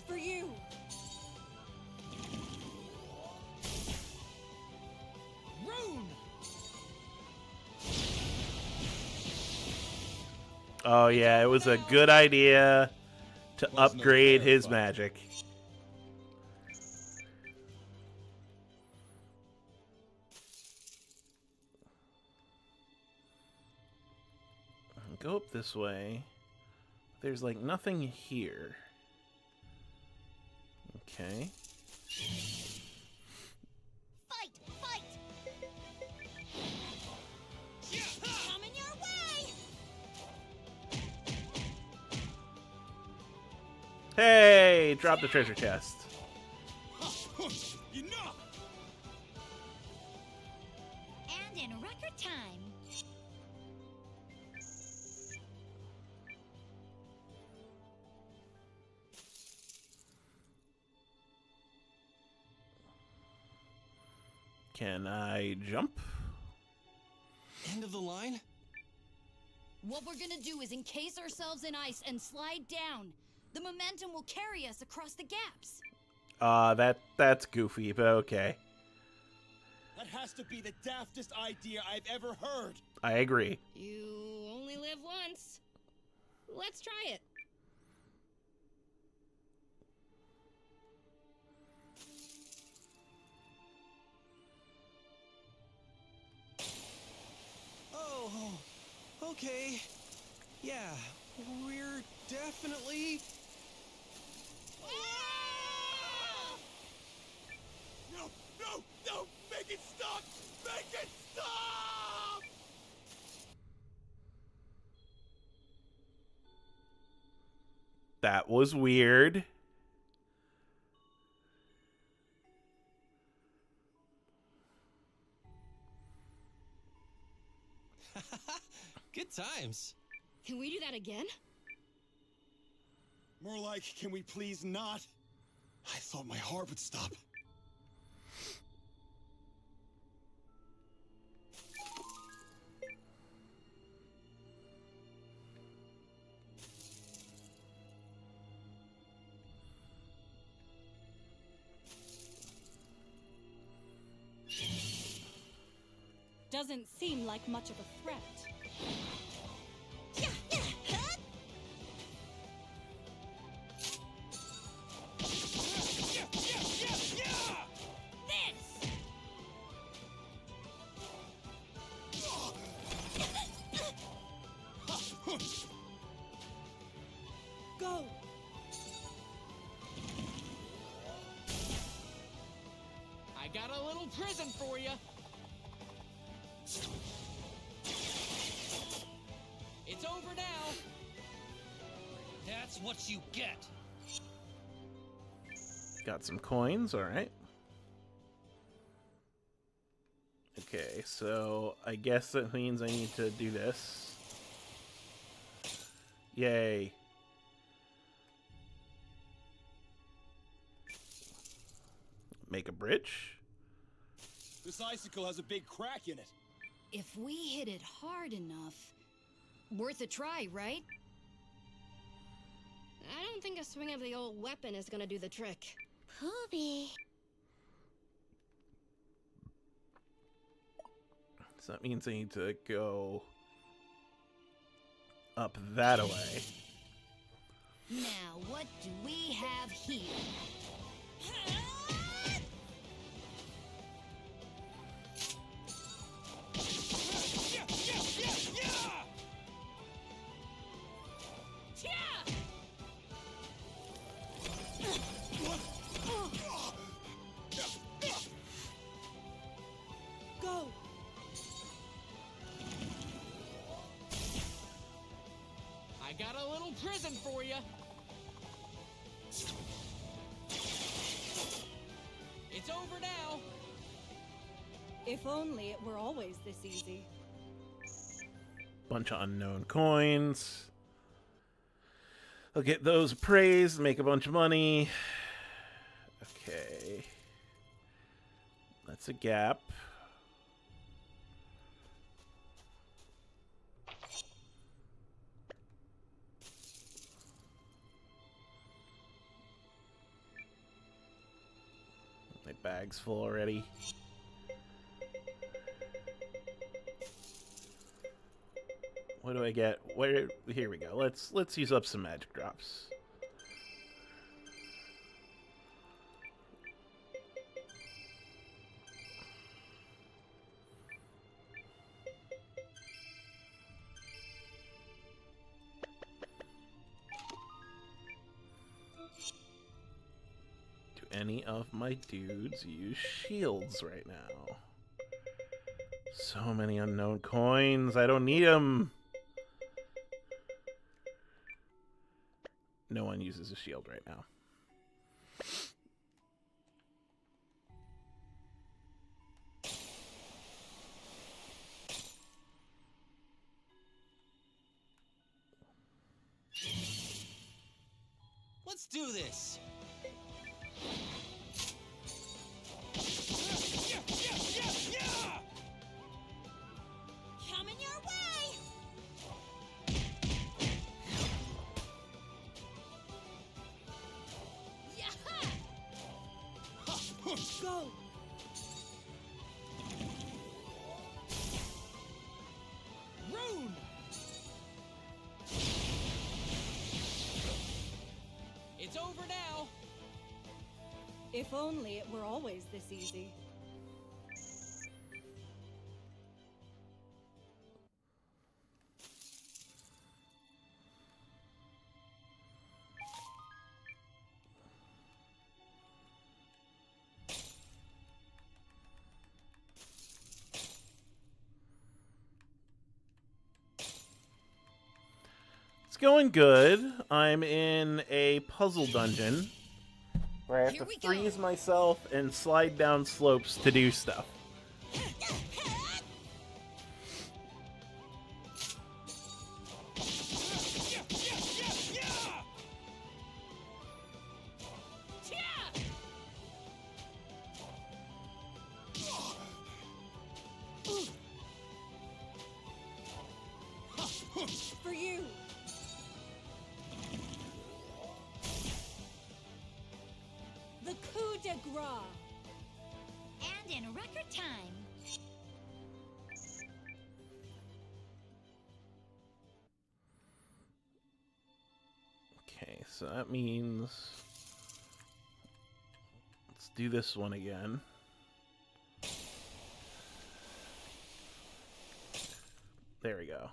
For you. Rune! Oh yeah, it was a good idea to upgrade his magic. Go up this way. There's like nothing here. Okay. Fight! Fight! Coming your way! Hey, drop the treasure chest. And in record time. Can I jump? End of the line? What we're gonna do is encase ourselves in ice and slide down. The momentum will carry us across the gaps. That's goofy, but okay. That has to be the daftest idea I've ever heard. I agree. You only live once. Let's try it. Oh, okay. Yeah, we're definitely... No, no, no! Make it stop! Make it stop! That was weird. Good times. Can we do that again? More like, can we please not? I thought my heart would stop. Doesn't seem like much of a threat. I I got a little present for you. It's over now. That's what you get. Got some coins, alright. Okay, so I guess that means I need to do this. Yay. Make a bridge. This icicle has a big crack in it. If we hit it hard enough, worth a try, right? I don't think a swing of the old weapon is gonna do the trick. Poopy. So that means I need to go up that way. Now, what do we have here? Go! I got a little present for you. It's over now. If only it were always this easy. Bunch of unknown coins. I'll get those appraised, make a bunch of money. Okay. That's a gap. My bag's full already. What do I get? Where? Here we go. Let's use up some magic drops. Do any of my dudes use shields right now? So many unknown coins. I don't need them. No one uses a shield right now. Let's do this. Coming your way! Go! Rune! It's over now. If only it were always this easy. It's going good. I'm in a puzzle dungeon where I have to freeze myself and slide down slopes to do stuff. For you! The coup de grace! And in record time. Okay, so that means let's do this one again. There we go.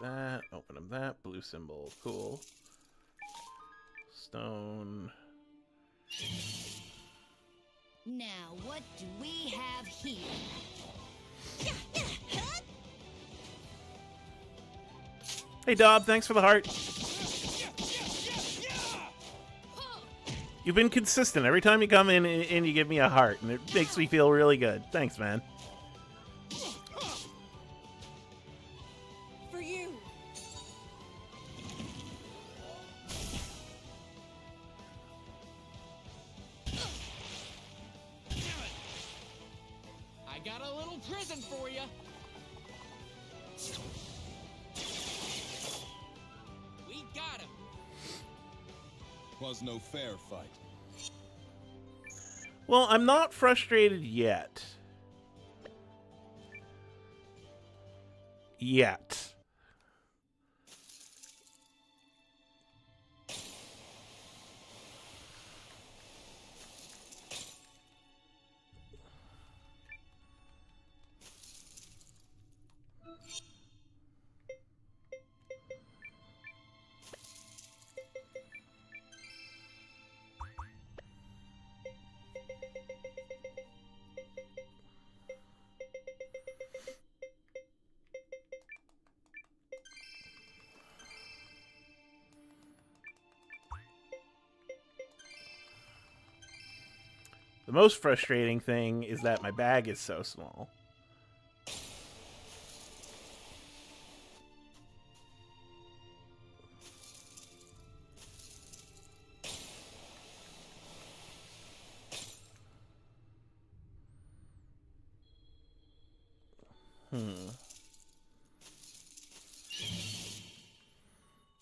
that. Open up that. Blue symbol. Cool. Stone. Now, what do we have here? Hey, Dob, thanks for the heart. You've been consistent. Every time you come in and you give me a heart, and it makes me feel really good. Thanks, man. For you. I got a little present for you. We got him. Was no fair fight. Well, I'm not frustrated yet. Yet. The most frustrating thing is that my bag is so small.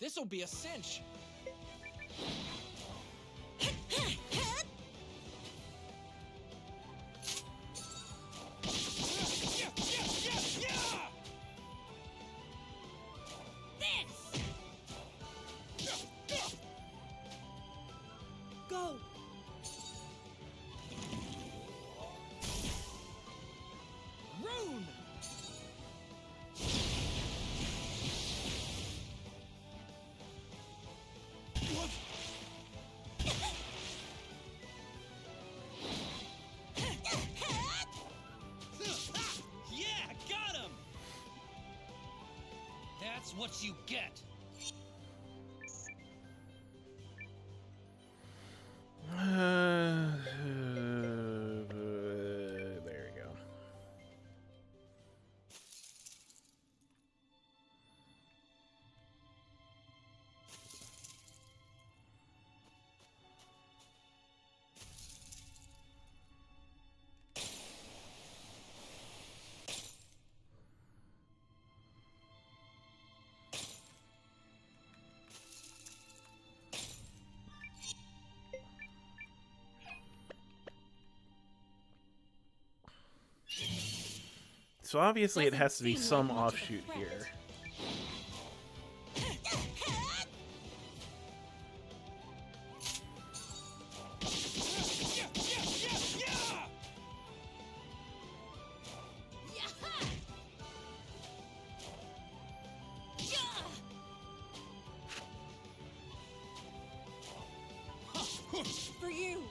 This'll be a cinch. Go. Rune. Yeah, got him! That's what you get. There you go. So obviously it has to be some offshoot here. For you.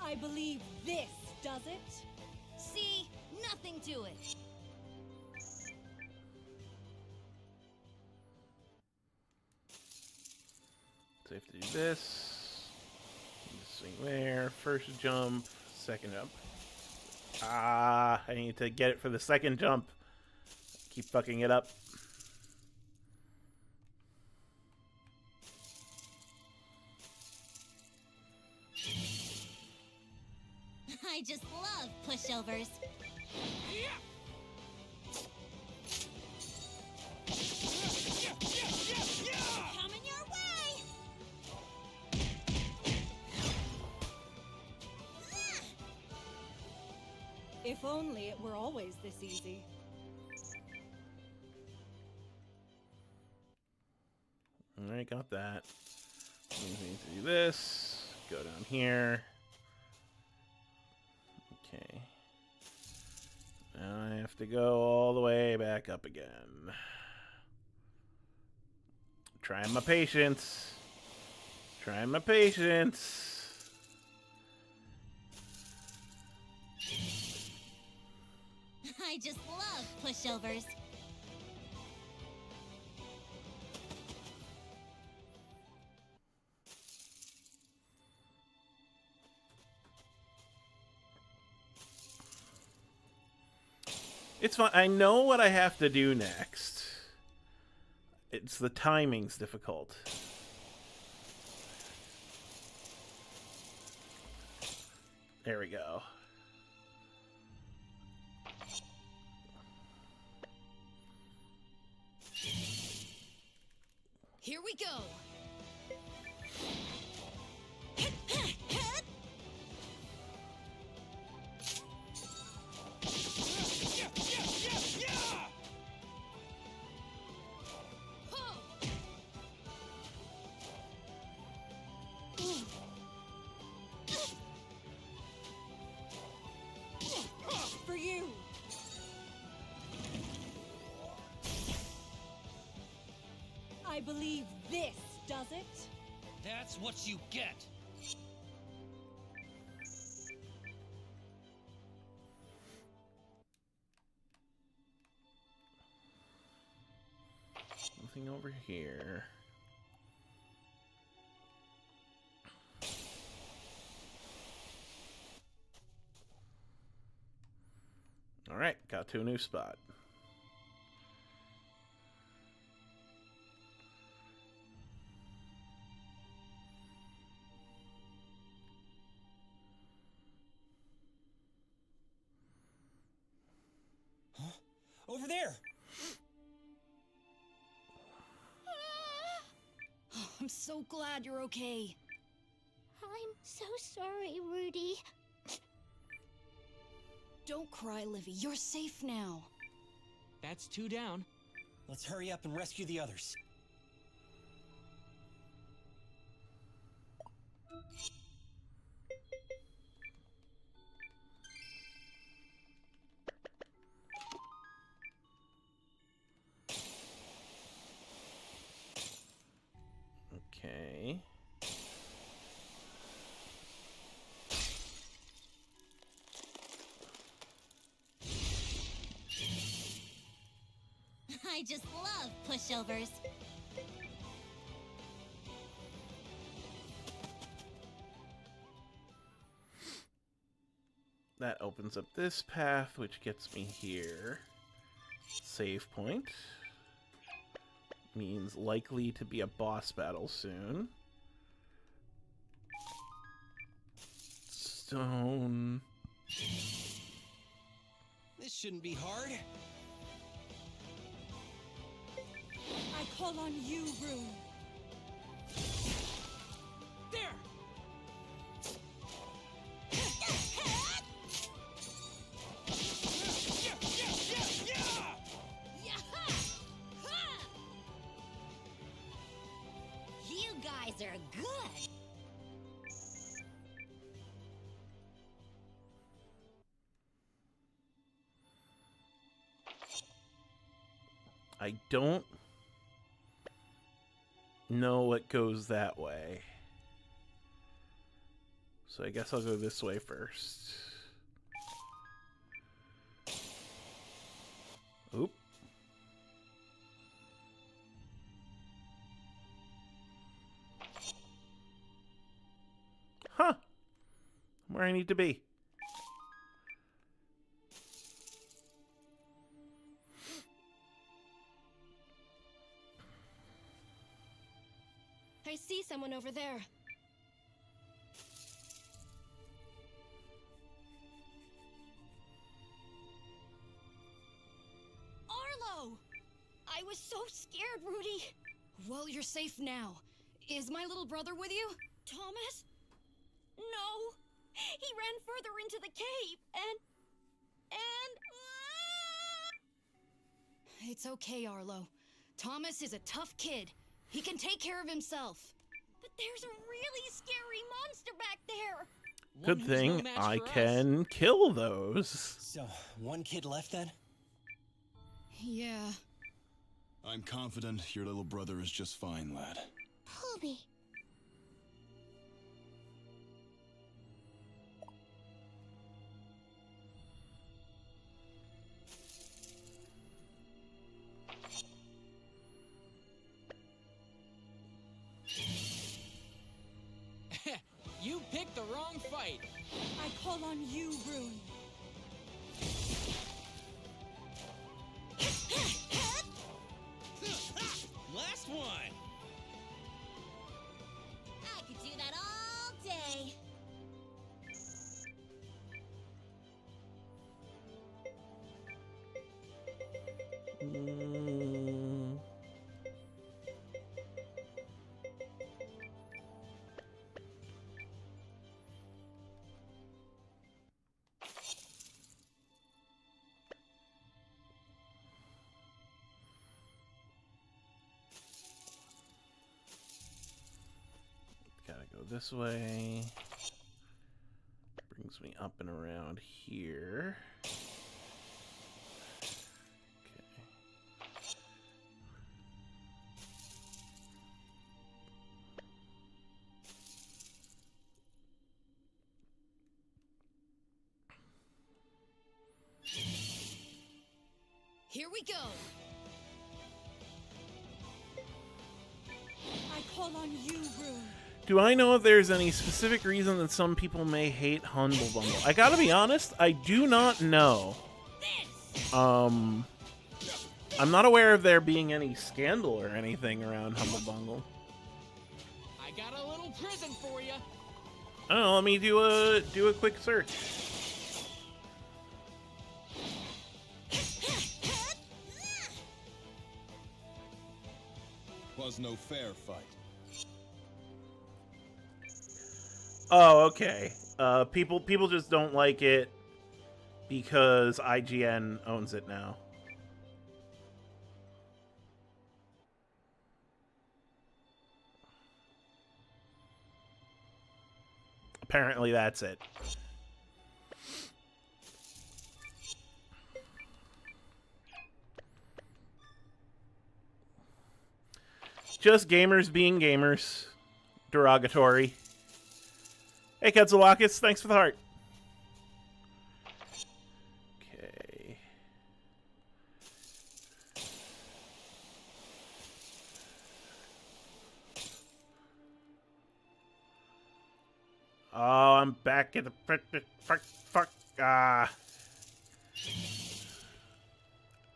I believe this does it. See? Nothing to it. So I have to do this. Swing there. First jump. Second jump. Ah, I need to get it for the second jump. Keep fucking it up. I just love pushovers. Coming your way! If only it were always this easy. Alright, got that. We need to do this. Go down here. Okay. Now I have to go all the way back up again. Trying my patience. Trying my patience. I just love pushovers. It's fine. I know what I have to do next. It's the timing's difficult. There we go. Here we go. For you. I believe this does it. That's what you get. Nothing over here. All right, got to a new spot. Over there! Oh, I'm so glad you're okay. I'm so sorry, Rudy. Don't cry, Livy. You're safe now. That's 2 down. Let's hurry up and rescue the others. Okay. I just love pushovers. That opens up this path, which gets me here. Save point. Means likely to be a boss battle soon. Stone. This shouldn't be hard. I call on you, Rune. There! You guys are good. I don't know what goes that way. So I guess I'll go this way first. Oop. Huh. Where I need to be. I see someone over there. Arlo! I was so scared, Rudy. Well, you're safe now. Is my little brother with you? Thomas? No. He ran further into the cave and... It's okay, Arlo. Thomas is a tough kid. He can take care of himself. But there's a really scary monster back there. Good thing I can kill those. So, one kid left then? Yeah. I'm confident your little brother is just fine, lad. Colby. You picked the wrong fight. I call on you, Rune. Last one! I could do that all day. Gotta go this way. Brings me up and around here. Here we go. I call on you, Rune. Do I know if there's any specific reason that some people may hate Humble Bundle? I gotta be honest, I do not know. I'm not aware of there being any scandal or anything around Humble Bundle. I got a little prison for you. I don't know, let me do a quick search. Was no fair fight. Oh, okay. People just don't like it because IGN owns it now. Apparently that's it. Just gamers being gamers. Derogatory. Hey, Quetzalcoatlus, thanks for the heart. Okay. Oh, I'm back at the fuck.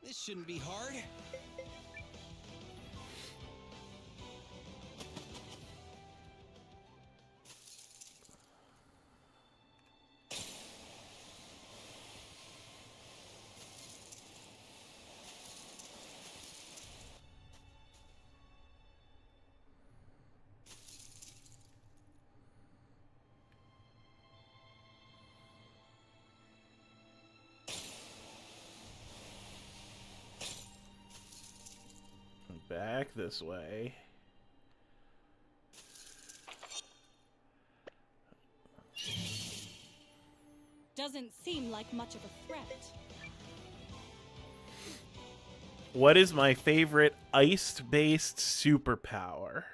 This shouldn't be hard. Back this way. Doesn't seem like much of a threat. What is my favorite ice-based superpower?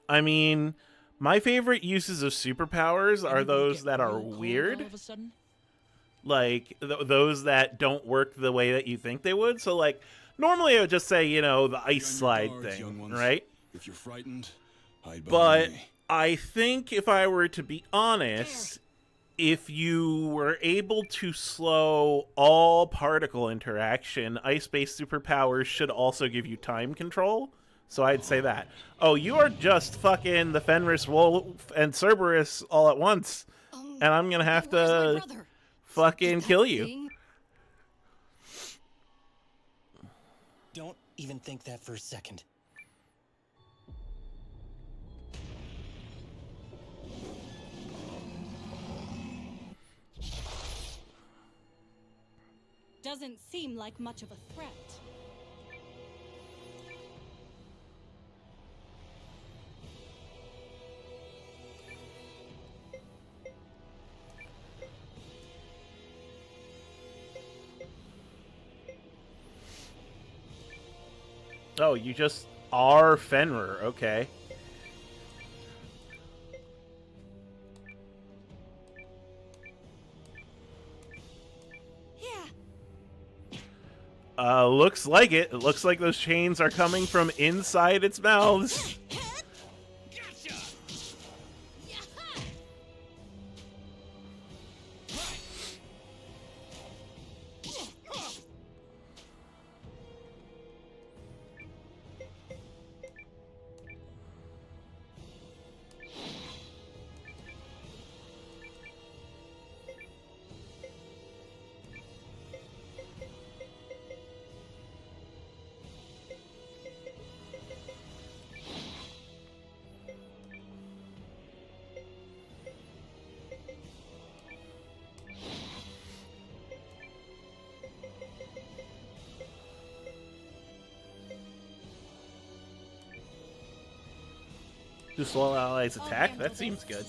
I mean, my favorite uses of superpowers are those that are weird. All of a sudden? Like, those that don't work the way that you think they would. So, like, normally I would just say, you know, the ice slide thing, right? If you're frightened, hide behind But me. I think if I were to be honest, if you were able to slow all particle interaction, ice-based superpowers should also give you time control. So I'd say that. Oh, you are just fucking the Fenris Wolf and Cerberus all at once. and I'm gonna have Where's my to brother? fucking kill you. Thing? Don't even think that for a second. Doesn't seem like much of a threat. Oh, you just are Fenrir. Okay. Looks like it. It looks like those chains are coming from inside its mouths. Do slow allies attack? That seems good.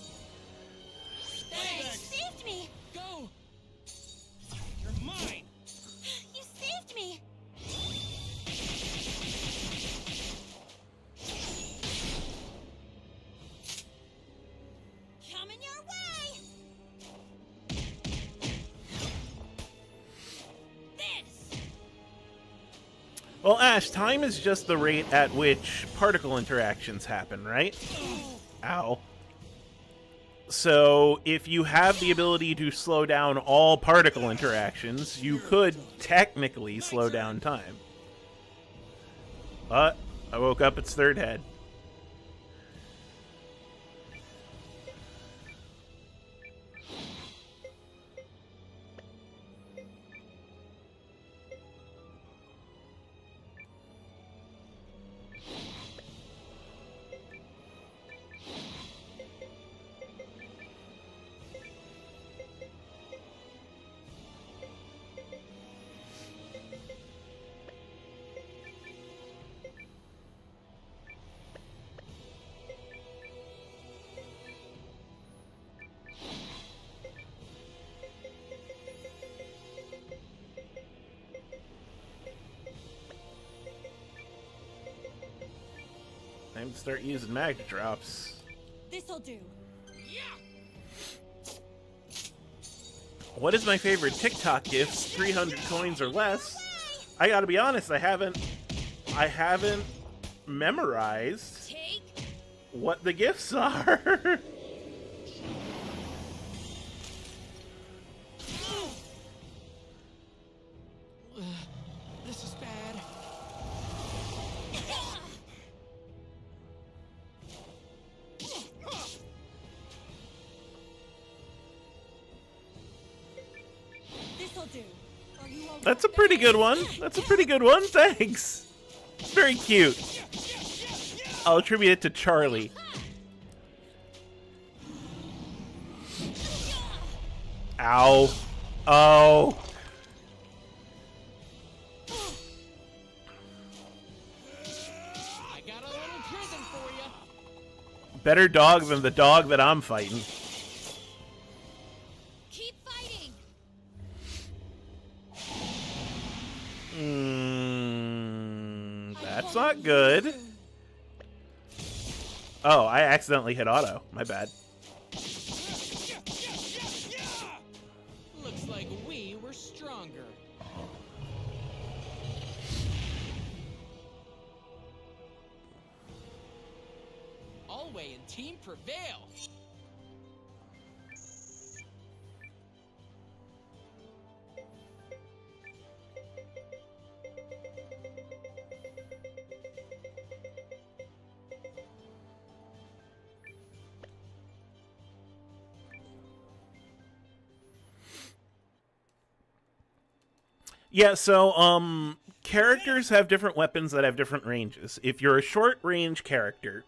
Thanks! You saved me! Go! You're mine! You saved me! Coming your way! This! Well, Ash, time is just the rate at which particle interactions happen, right? Ow. So, if you have the ability to slow down all particle interactions, you could technically slow down time. But I woke up its third head. Time to start using magna drops. This'll do. What is my favorite TikTok gifts? 300 coins or less. I gotta be honest, I haven't memorized what the gifts are. This is bad. This'll do. Are you all That's a pretty good one. That's a pretty good one. Thanks. Very cute. I'll attribute it to Charlie. Ow. Oh. I got a little present for you. Better dog than the dog that I'm fighting. Keep fighting. That's not good. Oh, I accidentally hit auto. My bad. Looks like we were stronger. Alway and team prevail. Yeah, so characters have different weapons that have different ranges. If you're a short range character,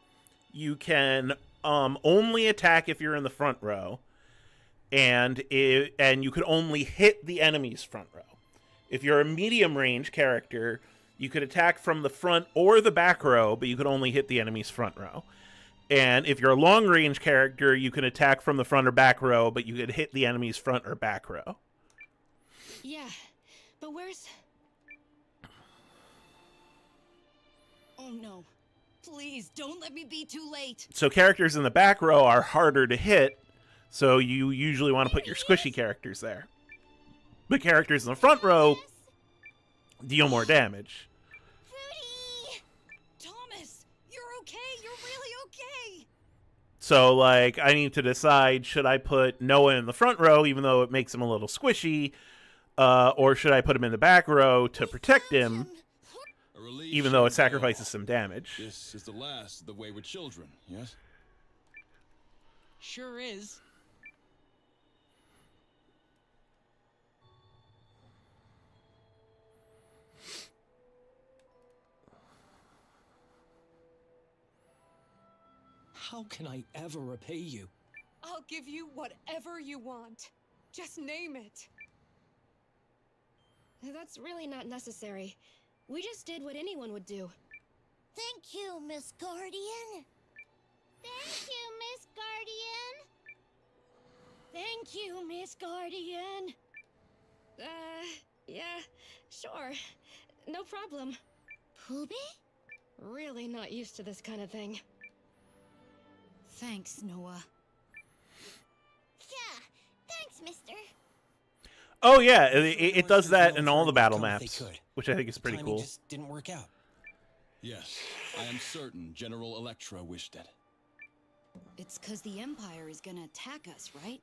you can only attack if you're in the front row, and you can only hit the enemy's front row. If you're a medium range character, you could attack from the front or the back row, but you could only hit the enemy's front row. And if you're a long range character, you can attack from the front or back row, but you could hit the enemy's front or back row. Yeah, but where's... Oh no. Please, don't let me be too late. So characters in the back row are harder to hit, so you usually want to put your squishy characters there. But characters in the front row deal more damage. Thomas, you're okay. You're really okay. So, like, I need to decide, should I put Noah in the front row, even though it makes him a little squishy, or should I put him in the back row to protect him, even though it sacrifices some damage? This is the last of the wayward children, yes? Sure is. How can I ever repay you? I'll give you whatever you want. Just name it. That's really not necessary. We just did what anyone would do. Thank you, Miss Guardian. Thank you, Miss Guardian. Thank you, Miss Guardian. Yeah, sure. No problem. Poobie? Really not used to this kind of thing. Thanks, Noah. Yeah, thanks, mister. Oh yeah, it does that in all the battle maps, which I think is pretty cool. Just didn't work out. Yes, I am certain General Electra wished it. It's because the Empire is gonna attack us, right?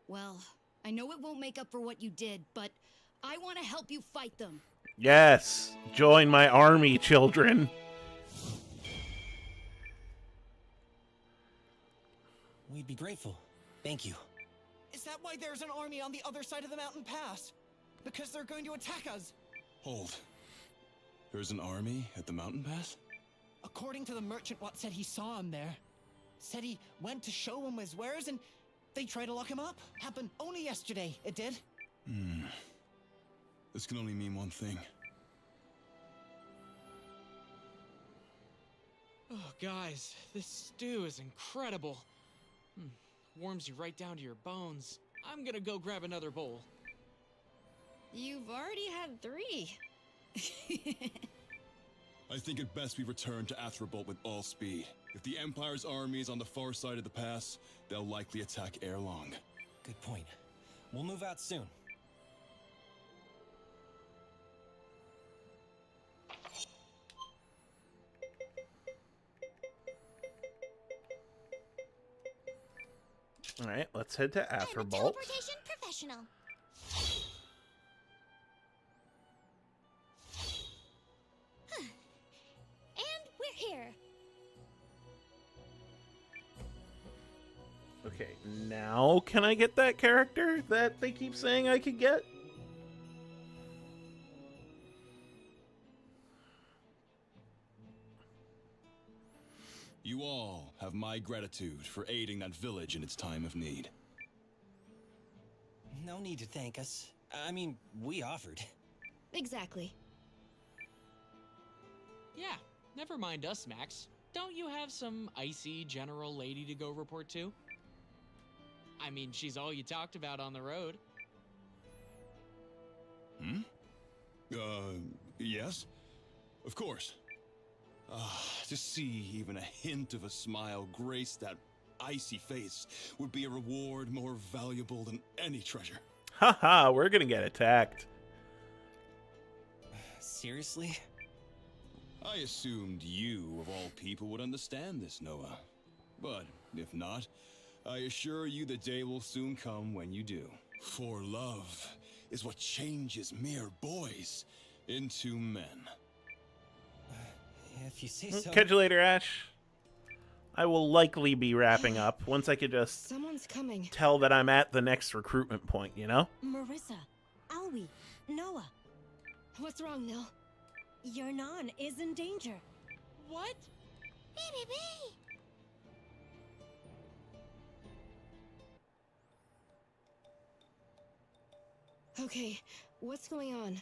Well, I know it won't make up for what you did, but I want to help you fight them. Yes, join my army, children. We'd be grateful. Thank you. Is that why there's an army on the other side of the mountain pass? Because they're going to attack us. Hold. There's an army at the mountain pass? According to the merchant what said he saw him there. Said he went to show him his wares and they tried to lock him up. Happened only yesterday, it did. This can only mean one thing. Oh, guys, this stew is incredible. Warms you right down to your bones. I'm gonna go grab another bowl. You've already had 3. I think it best we return to Athrabolt with all speed. If the Empire's army is on the far side of the pass, they'll likely attack ere long. Good point. We'll move out soon. All right, let's head to I'm a Athrabolt. teleportation professional. And we're here. Okay, now can I get that character that they keep saying I could get? You all have my gratitude for aiding that village in its time of need. No need to thank us. I mean, we offered. Exactly. Yeah, never mind us, Max. Don't you have some icy general lady to go report to? I mean, she's all you talked about on the road. Yes? Of course. To see even a hint of a smile grace that icy face would be a reward more valuable than any treasure. Haha, we're gonna get attacked. Seriously? I assumed you, of all people, would understand this, Noah. But if not, I assure you the day will soon come when you do. For love is what changes mere boys into men. If you say so. Catch you later, Ash. I will likely be wrapping up once I could just Someone's coming. tell that I'm at the next recruitment point, you know? Marissa, Alwi, Noah, What's wrong, Nil? Yarnaan is in danger. What? Okay, what's going on?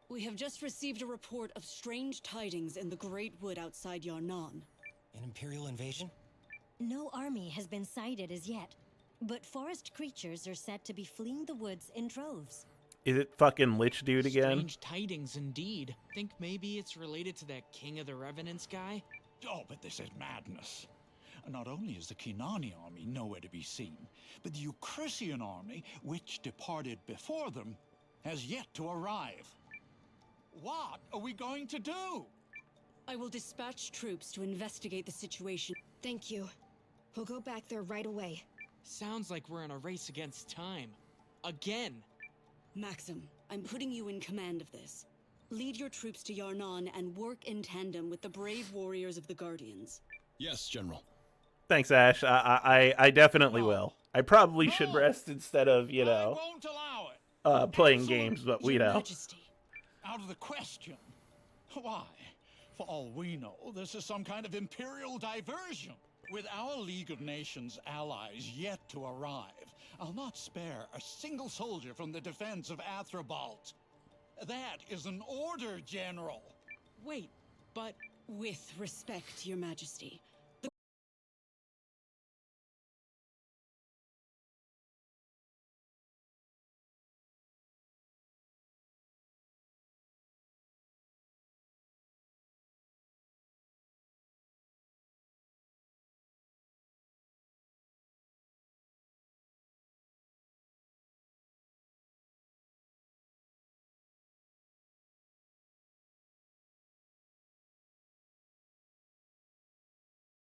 We have just received a report of strange tidings in the Great Wood outside Yarnaan. An Imperial invasion? No army has been sighted as yet, but forest creatures are said to be fleeing the woods in droves. Is it fucking Lich Dude again? Strange tidings indeed. Think maybe it's related to that King of the Revenants guy? Oh, but this is madness. Not only is the Kinani army nowhere to be seen, but the Eucrusian army, which departed before them, has yet to arrive. What are we going to do? I will dispatch troops to investigate the situation. Thank you. We'll go back there right away. Sounds like we're in a race against time. Again. Maxim, I'm putting you in command of this. Lead your troops to Yarnaan and work in tandem with the brave warriors of the Guardians. Yes, General. Thanks, Ash. I definitely will. I probably should rest instead of, you know, playing games, but we know. Majesty. Out of the question. Why? For all we know, this is some kind of imperial diversion. With our League of Nations allies yet to arrive, I'll not spare a single soldier from the defense of Athrobalt. That is an order, General. Wait, but... With respect, Your Majesty,